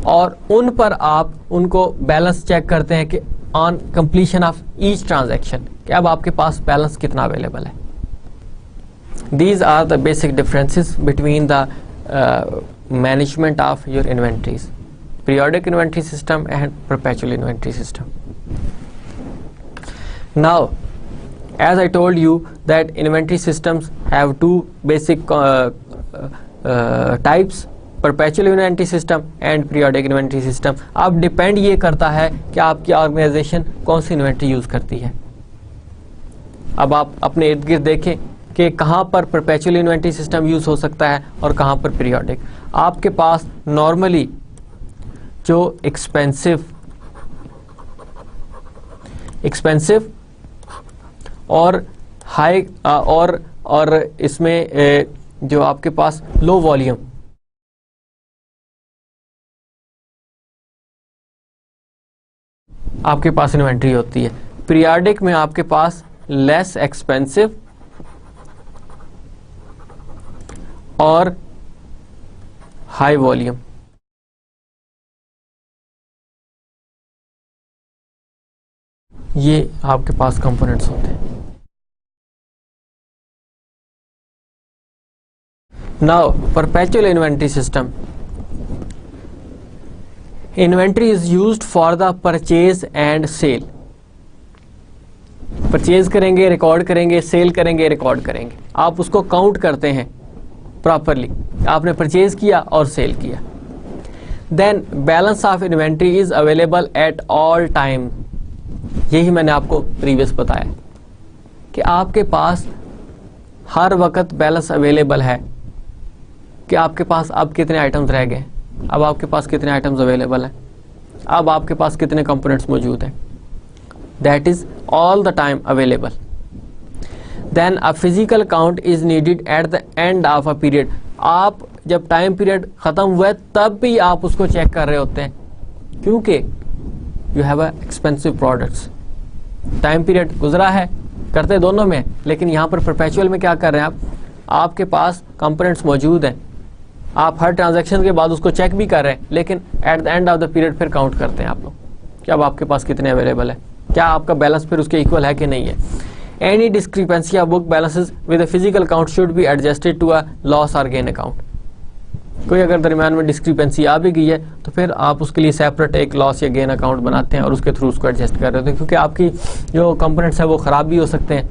और उन पर आप उनको बैलेंस चेक करते हैं कि on completion of each transaction कि अब आपके पास बैलेंस कितना अवेलेबल है। These are the basic differences between the management of your inventories, periodic inventory system and perpetual inventory system. Now, as I told you that inventory systems have two basic types, perpetual inventory system and periodic inventory system. अब डिपेंड ये करता है कि आपकी ऑर्गेनाइजेशन कौन सी इन्वेंट्री यूज करती है। अब आप अपने इर्द गिर्द देखें कि कहाँ पर परपेचुअल इन्वेंट्री सिस्टम यूज हो सकता है और कहाँ पर पीरियोडिक। आपके पास नॉर्मली जो एक्सपेंसिव और हाई और इसमें जो आपके पास लो वॉल्यूम आपके पास इन्वेंट्री होती है। पीरियोडिक में आपके पास लेस एक्सपेंसिव और हाई वॉल्यूम। ये आपके पास कंपोनेंट्स होते हैं। Now perpetual inventory system, inventory is used for the purchase and sale. Purchase करेंगे, रिकॉर्ड करेंगे, सेल करेंगे, रिकॉर्ड करेंगे। आप उसको काउंट करते हैं प्रॉपरली, आपने परचेज किया और सेल किया। Then balance of inventory is available at all time. यही मैंने आपको प्रीवियस बताया कि आपके पास हर वक्त बैलेंस अवेलेबल है कि आपके पास अब कितने आइटम्स रह गए, अब आपके पास कितने आइटम्स अवेलेबल हैं, अब आपके पास कितने कंपोनेंट्स मौजूद हैं। That is all the time available. Then a physical count is needed at the end of a period. आप जब टाइम पीरियड ख़त्म हुआ है तब भी आप उसको चेक कर रहे होते हैं, क्योंकि you have expensive products. Time period गुजरा है, करते दोनों में, लेकिन यहाँ पर परपेचुअल में क्या कर रहे हैं आप, आपके पास कंपोनेंट्स मौजूद हैं, आप हर ट्रांजैक्शन के बाद उसको चेक भी कर रहे हैं, लेकिन eight the end of the period फिर काउंट करते हैं आप लोग कि अब आपके पास कितने अवेलेबल है, क्या आपका बैलेंस फिर उसके इक्वल है कि नहीं है। Any discrepancy of book balances with a physical count should be adjusted to a loss or gain account. कोई अगर दरमियान में डिस्क्रिपेंसी आ भी गई है तो फिर आप उसके लिए सेपरेट एक लॉस या गेन अकाउंट बनाते हैं और उसके थ्रू उसको एडजस्ट कर रहे होते हैं, क्योंकि आपकी जो कंपोनेंट्स है वो ख़राब भी हो सकते हैं,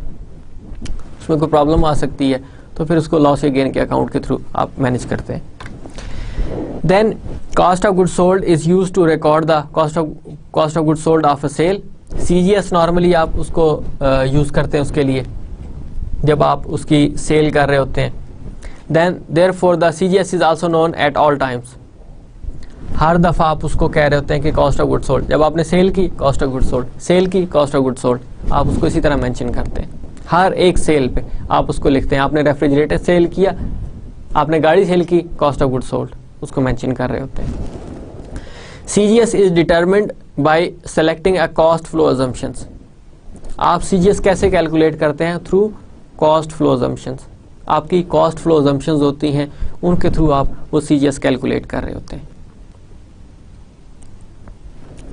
उसमें कोई प्रॉब्लम आ सकती है, तो फिर उसको लॉस या गेन के अकाउंट के थ्रू आप मैनेज करते हैं। Then cost of good sold is use to record the cost of good sold of a sale. CGS normally आप उसको यूज़ करते हैं उसके लिए जब आप उसकी सेल कर रहे होते हैं। Then therefore the CGS is also known at all times. हर दफ़ा आप उसको कह रहे होते हैं कि कॉस्ट ऑफ गुड सोल्ड, जब आपने सेल की cost of good sold, sale की कॉस्ट ऑफ गुड सोल्ड, आप उसको इसी तरह मेंशन करते हैं। हर एक सेल पे आप उसको लिखते हैं, आपने रेफ्रिजरेटर सेल किया, आपने गाड़ी सेल की, कॉस्ट ऑफ गुड सोल्ड, उसको मेंशन कर रहे होते हैं। CGS is determined by selecting a cost flow assumptions. आप CGS कैसे कैलकुलेट करते हैं? Through cost flow assumptions. आपकी कॉस्ट फ्लो assumptions होती हैं, उनके थ्रू आप वो CGS कैलकुलेट कर रहे होते हैं।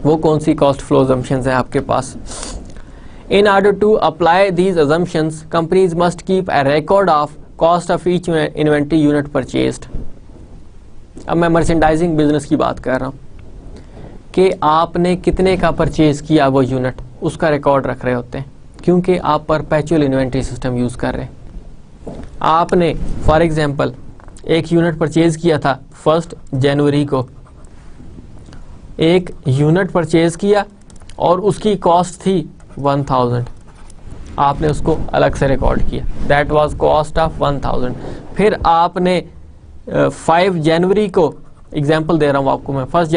वो कौन सी कॉस्ट फ्लो assumptions है आपके पास? In order to apply these assumptions, companies must keep a record of cost of each inventory unit purchased. अब मैं मर्चेंडाइजिंग बिजनेस की बात कर रहा हूँ कि आपने कितने का परचेज किया वो यूनिट, उसका रिकॉर्ड रख रहे होते हैं, क्योंकि आप परपेचुअल इन्वेंट्री सिस्टम यूज़ कर रहे हैं। आपने फॉर एग्जांपल एक यूनिट परचेज किया था 1 जनवरी को, एक यूनिट परचेज किया और उसकी कॉस्ट थी 1000, आपने उसको अलग से रिकॉर्ड किया, दैट वाज कॉस्ट ऑफ 1000। फिर आपने 5 जनवरी को, एग्जाम्पल दे रहा हूँ आपको मैं, 5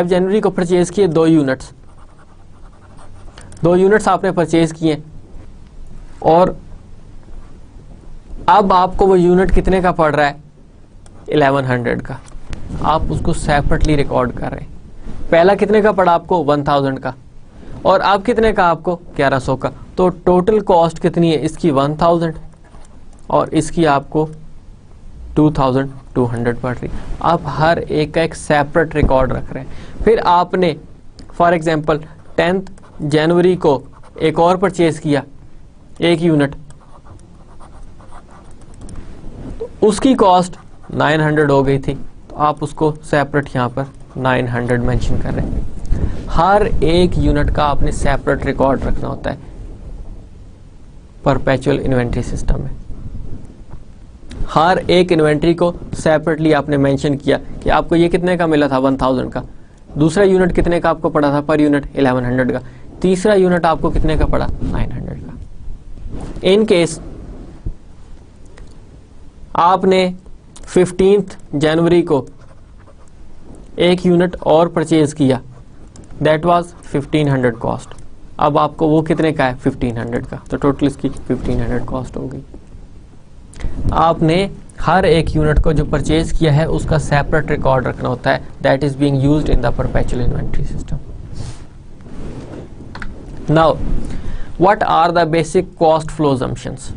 जनवरी को परचेज किए 2 यूनिट्स, 2 यूनिट्स आपने परचेज किए और अब आपको वो यूनिट कितने का पड़ रहा है, 1100 का। आप उसको सेपरेटली रिकॉर्ड कर रहे हैं। पहला कितने का पड़ा आपको, 1000 का, और अब कितने का आपको, 1100 का। तो टोटल कॉस्ट कितनी है इसकी, 1000, और इसकी आपको 2200 पड़ रही। आप हर एक का एक सेपरेट रिकॉर्ड रख रहे हैं। फिर आपने फॉर एग्जांपल 10 जनवरी को एक और परचेज किया, 1 यूनिट, तो उसकी कॉस्ट 900 हो गई थी, तो आप उसको सेपरेट यहाँ पर 900 मेंशन कर रहे हैं। हर एक यूनिट का आपने सेपरेट रिकॉर्ड रखना होता है परपेचुअल इन्वेंट्री सिस्टम में। हर एक इन्वेंट्री को सेपरेटली आपने मेंशन किया कि आपको ये कितने का मिला था, 1000 का। दूसरा यूनिट कितने का आपको पड़ा था पर यूनिट, 1100 का। तीसरा यूनिट आपको कितने का पड़ा, 900 का। इन केस आपने 15 जनवरी को 1 यूनिट और परचेज किया, दैट वाज 1500 कॉस्ट। अब आपको वो कितने का है, 1500 का, तो टोटल इसकी 1500 कॉस्ट हो गई। आपने हर एक यूनिट को जो परचेज किया है उसका सेपरेट रिकॉर्ड रखना होता है, that is being used in the perpetual inventory system. Now what are the basic cost flow assumptions.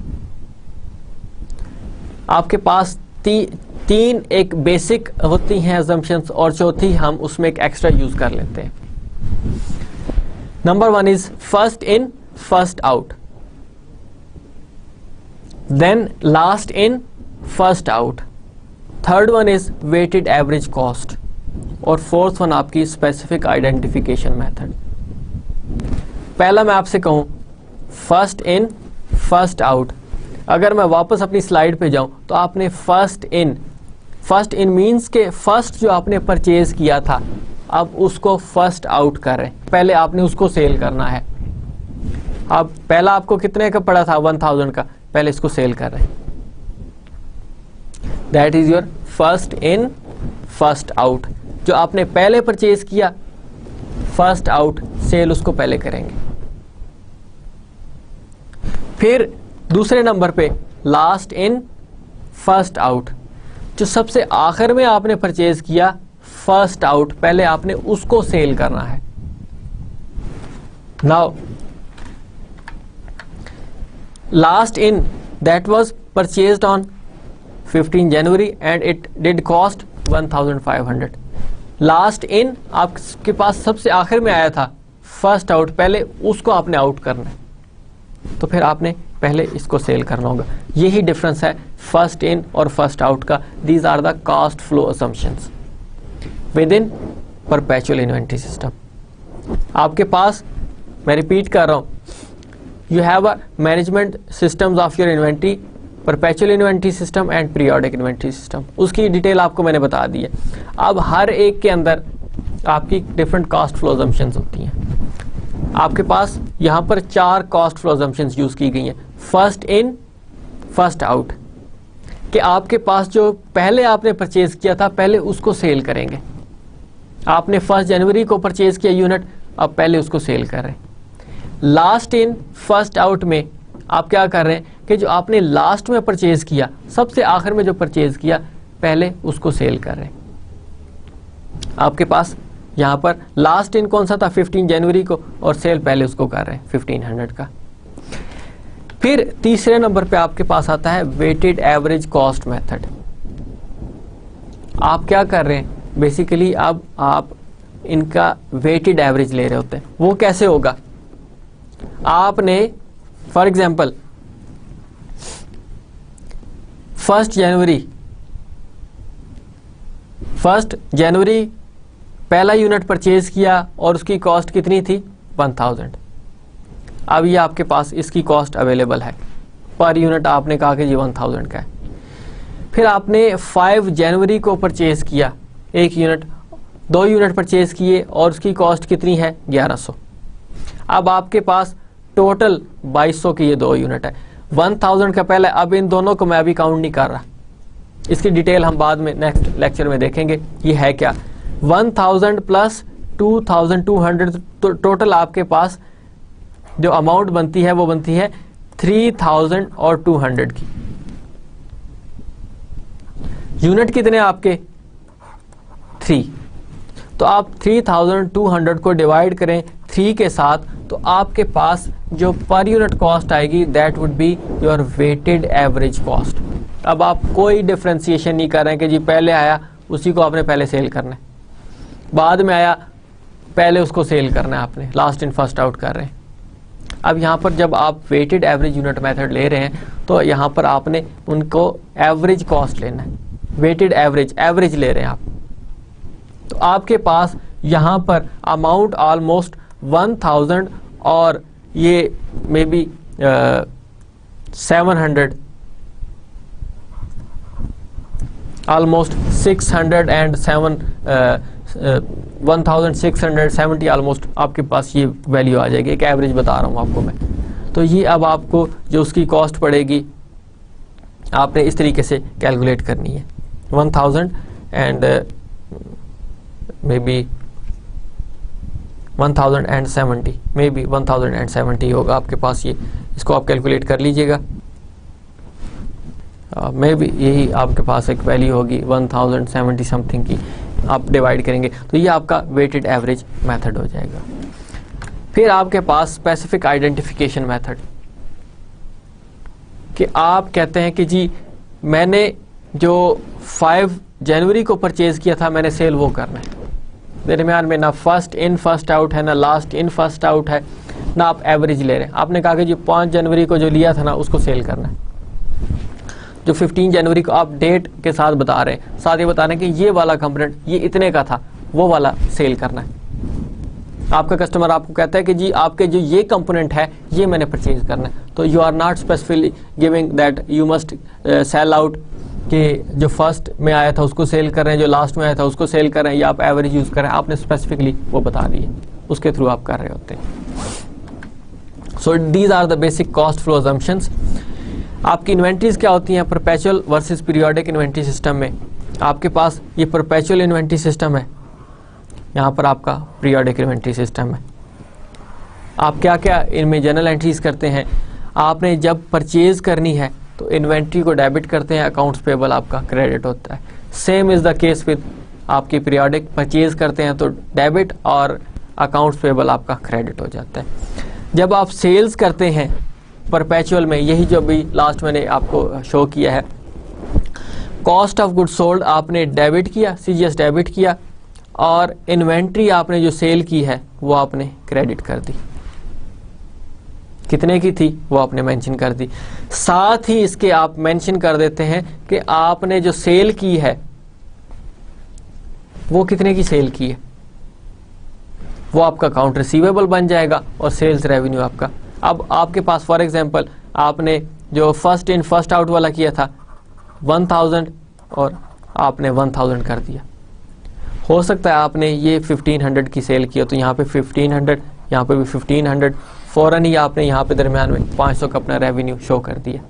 आपके पास तीन एक बेसिक होती हैं असम्पशंस, और चौथी हम उसमें एक एक्स्ट्रा यूज कर लेते हैं। Number 1 is first in first out, then last in first out, third one is weighted average cost, और fourth one आपकी specific identification method। पहला मैं आपसे कहूं first in first out, अगर मैं वापस अपनी स्लाइड पे जाऊं तो आपने first in means के first जो आपने परचेज किया था अब उसको first out कर रहे हैं, पहले आपने उसको सेल करना है। अब पहला आपको कितने का पड़ा था, 1000 का, पहले इसको सेल कर रहे हैं। That is your first in first out. जो आपने पहले परचेज किया, फर्स्ट आउट सेल उसको पहले करेंगे। फिर दूसरे नंबर पे लास्ट इन फर्स्ट आउट, जो सबसे आखिर में आपने परचेज किया, फर्स्ट आउट, पहले आपने उसको सेल करना है। Now last in, that was purchased on 15 January and it did cost 1500। last in आपके पास सबसे आखिर में आया था, first out, पहले उसको आपने आउट करना है, तो फिर आपने पहले इसको सेल करना होगा। यही डिफरेंस है फर्स्ट इन और फर्स्ट आउट का। These are the cost flow assumptions within perpetual inventory system. आपके पास, मैं रिपीट कर रहा हूं, you have a management systems of your inventory, perpetual inventory system and periodic inventory system। उसकी डिटेल आपको मैंने बता दी है। अब हर एक के अंदर आपकी डिफरेंट कॉस्ट फ्लो असम्पशंस होती हैं। आपके पास यहाँ पर 4 कॉस्ट फ्लो असम्पशंस यूज की गई हैं। फर्स्ट इन फर्स्ट आउट, कि आपके पास जो पहले आपने परचेज किया था पहले उसको सेल करेंगे। आपने 1 जनवरी को परचेज किया यूनिट, अब पहले उसको सेल कर रहे हैं। लास्ट इन फर्स्ट आउट में आप क्या कर रहे हैं कि जो आपने लास्ट में परचेज किया, सबसे आखिर में जो परचेज किया, पहले उसको सेल कर रहे हैं। आपके पास यहाँ पर लास्ट इन कौन सा था, 15 जनवरी को, और सेल पहले उसको कर रहे हैं 1500 का। फिर तीसरे नंबर पे आपके पास आता है वेटेड एवरेज कॉस्ट मेथड। आप क्या कर रहे हैं, बेसिकली अब आप इनका वेटेड एवरेज ले रहे होते हैं। वो कैसे होगा, आपने फॉर एग्जाम्पल 1 जनवरी पहला यूनिट परचेज किया और उसकी कॉस्ट कितनी थी, 1000। अब ये आपके पास इसकी कॉस्ट अवेलेबल है, पर यूनिट आपने कहा कि ये 1000 का है। फिर आपने 5 जनवरी को परचेज किया 1 यूनिट, 2 यूनिट परचेज किए और उसकी कॉस्ट कितनी है, 1100। अब आपके पास टोटल 2200 की ये 2 यूनिट है। 1000 का पहले, अब इन दोनों को मैं अभी काउंट नहीं कर रहा, इसकी डिटेल हम बाद में नेक्स्ट लेक्चर में देखेंगे ये है क्या। 1000 प्लस 2200, तो टोटल आपके पास जो अमाउंट बनती है वो बनती है 3000 और 200 की। यूनिट कितने आपके 3, तो आप 3200 को डिवाइड करें 3 के साथ, तो आपके पास जो पर यूनिट कॉस्ट आएगी that would be your weighted average cost. अब आप कोई डिफ्रेंसिएशन नहीं कर रहे हैं कि जी पहले आया उसी को आपने पहले सेल करना है, बाद में आया पहले उसको सेल करना है, आपने लास्ट इन फर्स्ट आउट कर रहे हैं। अब यहाँ पर जब आप वेटेड एवरेज यूनिट मेथड ले रहे हैं तो यहाँ पर आपने उनको एवरेज कॉस्ट लेना है, वेटेड एवरेज ले रहे हैं आप। तो आपके पास यहाँ पर अमाउंट ऑलमोस्ट 1000 और ये मे बी 700, ऑलमोस्ट 1670 ऑलमोस्ट आपके पास ये वैल्यू आ जाएगी। एक एवरेज बता रहा हूँ आपको मैं। तो ये अब आपको जो उसकी कॉस्ट पड़ेगी आपने इस तरीके से कैलकुलेट करनी है, 1000 and may be 1070, may be 1070 होगा आपके पास ये, इसको आप कैलकुलेट कर लीजिएगा। मे बी यही आपके पास एक वैल्यू होगी 1070 समथिंग की, आप डिवाइड करेंगे तो ये आपका वेटेड एवरेज मेथड हो जाएगा। फिर आपके पास स्पेसिफिक आइडेंटिफिकेशन मेथड, कि आप कहते हैं कि जी मैंने जो 5 जनवरी को परचेज किया था मैंने सेल वो करना है, दरमियान में ना फर्स्ट इन फर्स्ट आउट है, ना लास्ट इन फर्स्ट आउट है, ना आप एवरेज ले रहे हैं। आपने कहा कि जी 5 जनवरी को जो लिया था ना उसको सेल करना है। जो 15 जनवरी को आप डेट के साथ बता रहे हैं, साथ ही बता रहे हैं कि ये वाला कंपोनेंट ये इतने का था, वो वाला सेल करना है। आपका कस्टमर आपको कहता है कि जी आपके जो ये कंपोनेंट है ये मैंने परचेज करना है, तो you are not specifically giving that you must sell out, कि जो फर्स्ट में आया था उसको सेल कर रहे हैं, जो लास्ट में आया था उसको सेल कर रहे हैं, या आप एवरेज यूज कर रहे हैं, आपने स्पेसिफिकली वो बता दिए, उसके थ्रू आप कर रहे होते हैं। So these are the basic cost flow assumptions. आपकी इन्वेंट्रीज क्या होती हैं perpetual versus periodic inventory system में? आपके पास ये परपेचुअल इन्वेंट्री सिस्टम है, यहाँ पर आपका पीरियोडिक इन्वेंट्री सिस्टम है। आप क्या क्या इनमें जनरल एंट्रीज करते हैं? आपने जब परचेज करनी है तो इन्वेंट्री को डेबिट करते हैं, अकाउंट्स पेबल आपका क्रेडिट होता है। Same is the case with आपकी पीरियोडिक, परचेज करते हैं तो डेबिट और अकाउंट्स पेबल आपका क्रेडिट हो जाता है। जब आप सेल्स करते हैं परपेचुअल में, यही जो अभी लास्ट मैंने आपको शो किया है, कॉस्ट ऑफ गुड सोल्ड आपने डेबिट किया, सीजीएस डेबिट किया, और इन्वेंट्री आपने जो सेल की है वो आपने क्रेडिट कर दी। कितने की थी वो आपने मेंशन कर दी। साथ ही इसके आप मेंशन कर देते हैं कि आपने जो सेल की है वो कितने की सेल की है, वो आपका अकाउंट रिसीवेबल बन जाएगा और सेल्स रेवेन्यू आपका। अब आपके पास फॉर एग्जांपल आपने जो फर्स्ट इन फर्स्ट आउट वाला किया था 1000 और आपने 1000 कर दिया। हो सकता है आपने ये 1500 की सेल किया तो यहाँ पे 1500, यहाँ पे भी 1500, फ़ौरन ही आपने यहाँ पे दरमियान में 500 का अपना रेवेन्यू शो कर दिया।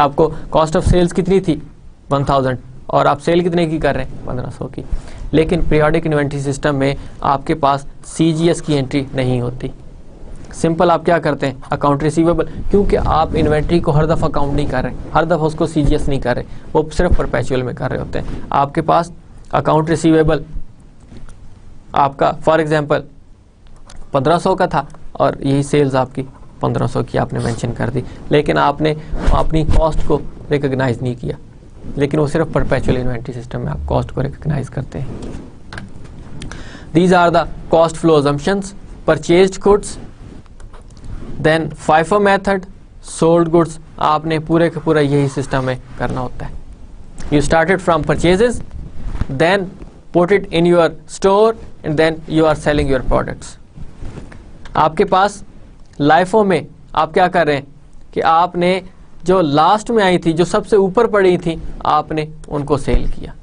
आपको कॉस्ट ऑफ सेल्स कितनी थी 1000 और आप सेल कितने की कर रहे हैं 1500 की। लेकिन पीरियोडिक इन्वेंट्री सिस्टम में आपके पास सीजीएस की एंट्री नहीं होती। सिंपल आप क्या करते हैं अकाउंट रिसीवेबल, क्योंकि आप इन्वेंट्री को हर दफ़ा काउंट नहीं कर रहे, हर दफ़ा उसको सीजीएस नहीं कर रहे, वो सिर्फ परपेचुअल में कर रहे होते हैं। आपके पास अकाउंट रिसीवेबल आपका फॉर एग्जांपल 1500 का था और यही सेल्स आपकी 1500 की आपने मेंशन कर दी, लेकिन आपने अपनी कॉस्ट को रिकग्नाइज नहीं किया। लेकिन वो सिर्फ परपेचुअल इन्वेंट्री सिस्टम में आप कॉस्ट को रिकग्नाइज करते हैं। These are the cost flow assumptions. Purchased goods, then FIFO method, sold goods, आपने पूरे का पूरा यही सिस्टम में करना होता है। You started from purchases, then put it in your store and then you are selling your products. आपके पास लाइफों में आप क्या कर रहे हैं कि आपने जो लास्ट में आई थी, जो सबसे ऊपर पड़ी थी, आपने उनको सेल किया।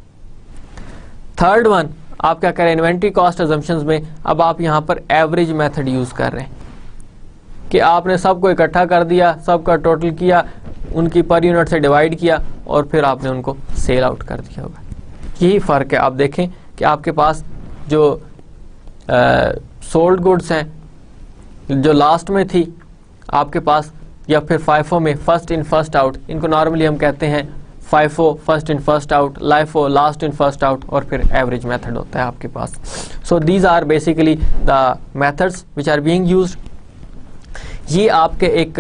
थर्ड वन आप क्या करें इन्वेंट्री कॉस्ट अजम्पशंस में, अब आप यहाँ पर एवरेज मेथड यूज कर रहे हैं कि आपने सबको इकट्ठा कर दिया, सबका टोटल किया, उनकी पर यूनिट से डिवाइड किया और फिर आपने उनको सेल आउट कर दिया होगा। यही फ़र्क है। आप देखें कि आपके पास जो सोल्ड गुड्स हैं जो लास्ट में थी आपके पास, या फिर FIFO में फर्स्ट इन फर्स्ट आउट, इनको नॉर्मली हम कहते हैं FIFO first in first out, LIFO last in first out, और फिर एवरेज मेथड होता है आपके पास. So these are basically the methods which are being used. ये आपके एक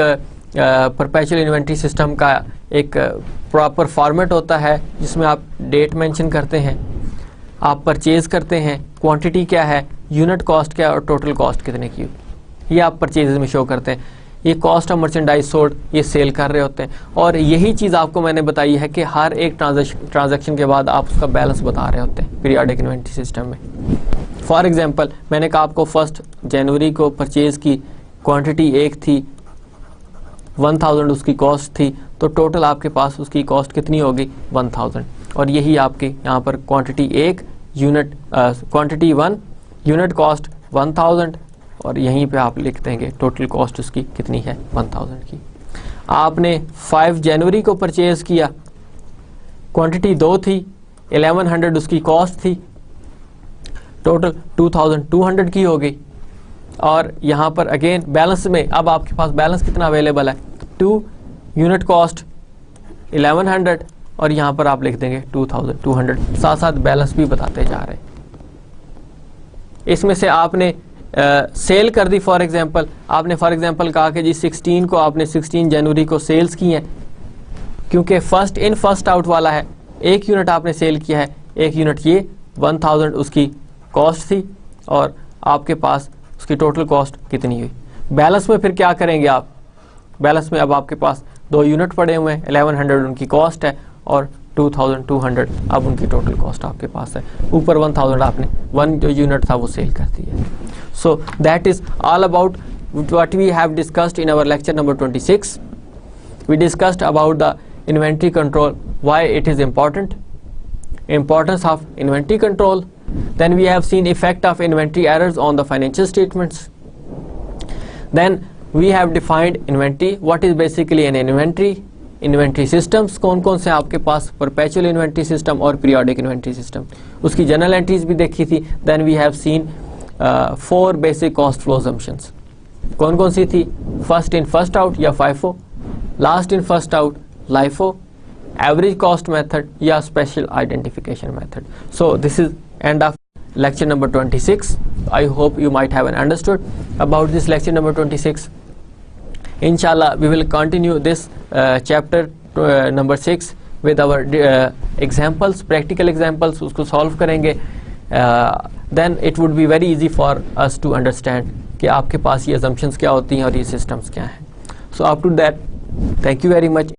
परपेचुअल इन्वेंट्री सिस्टम का एक प्रॉपर फॉर्मेट होता है जिसमें आप डेट मेंशन करते हैं, आप परचेज करते हैं, क्वांटिटी क्या है, यूनिट कॉस्ट क्या है और टोटल कॉस्ट कितने की, ये आप परचेज में शो करते हैं. ये कॉस्ट ऑफ मर्चेंडाइज सोल्ड, ये सेल कर रहे होते हैं. और यही चीज़ आपको मैंने बताई है कि हर एक ट्रांजैक्शन के बाद आप उसका बैलेंस बता रहे होते हैं पीरियोडिक इन्वेंट्री सिस्टम में. फॉर एग्जांपल मैंने कहा आपको 1 जनवरी को परचेज की क्वांटिटी 1 थी, 1000 उसकी कॉस्ट थी, तो टोटल आपके पास उसकी कॉस्ट कितनी होगी 1000. और यही आपके यहाँ पर quantity 1 unit, quantity 1 unit cost 1000, और यहीं पे आप लिख देंगे टोटल कॉस्ट उसकी कितनी है 1000 की. आपने 5 जनवरी को परचेज किया, क्वांटिटी 2 थी, 1100 उसकी कॉस्ट थी, टोटल 2200 की हो गई. और यहाँ पर अगेन बैलेंस में अब आपके पास बैलेंस कितना अवेलेबल है 2, यूनिट कॉस्ट 1100, और यहाँ पर आप लिख देंगे 2200, साथ साथ बैलेंस भी बताते जा रहे हैं. इसमें से आपने सेल कर दी. फॉर एग्जांपल आपने कहा कि जी 16 को आपने 16 जनवरी को सेल्स की हैं, क्योंकि फर्स्ट इन फर्स्ट आउट वाला है, 1 यूनिट आपने सेल किया है, 1 यूनिट ये 1000 उसकी कॉस्ट थी, और आपके पास उसकी टोटल कॉस्ट कितनी हुई. बैलेंस में फिर क्या करेंगे आप, बैलेंस में अब आपके पास 2 यूनिट पड़े हुए हैं, 1100 उनकी कॉस्ट है और 2200 अब उनकी टोटल कॉस्ट आपके पास है. ऊपर 1000 आपने 1 जो यूनिट था वो सेल कर दी है. So that is all about what we have discussed in our lecture number 26. We discussed about the inventory control, why it is important, importance of inventory control. Then we have seen effect of inventory errors on the financial statements. Then we have defined inventory, what is basically an inventory, inventory systems कौन कौन से आपके पास, परपेचुअल इन्वेंट्री सिस्टम और पीरियोडिक इन्वेंट्री सिस्टम, उसकी जनरल एंट्रीज भी देखी थी. Then we have seen 4 basic cost flow assumptions. कौन कौन सी थी, फर्स्ट इन फर्स्ट आउट या FIFO, last in first out LIFO, average cost method या special identification method. So this is end of lecture number 26. I hope you might have understood about this lecture number 26. Inshallah we will continue this chapter number 6 with our examples, practical examples, उसको solve करेंगे. Then it would be very easy for us to understand कि आपके पास ये assumptions क्या होती हैं और ये systems क्या हैं. So up to that, thank you very much.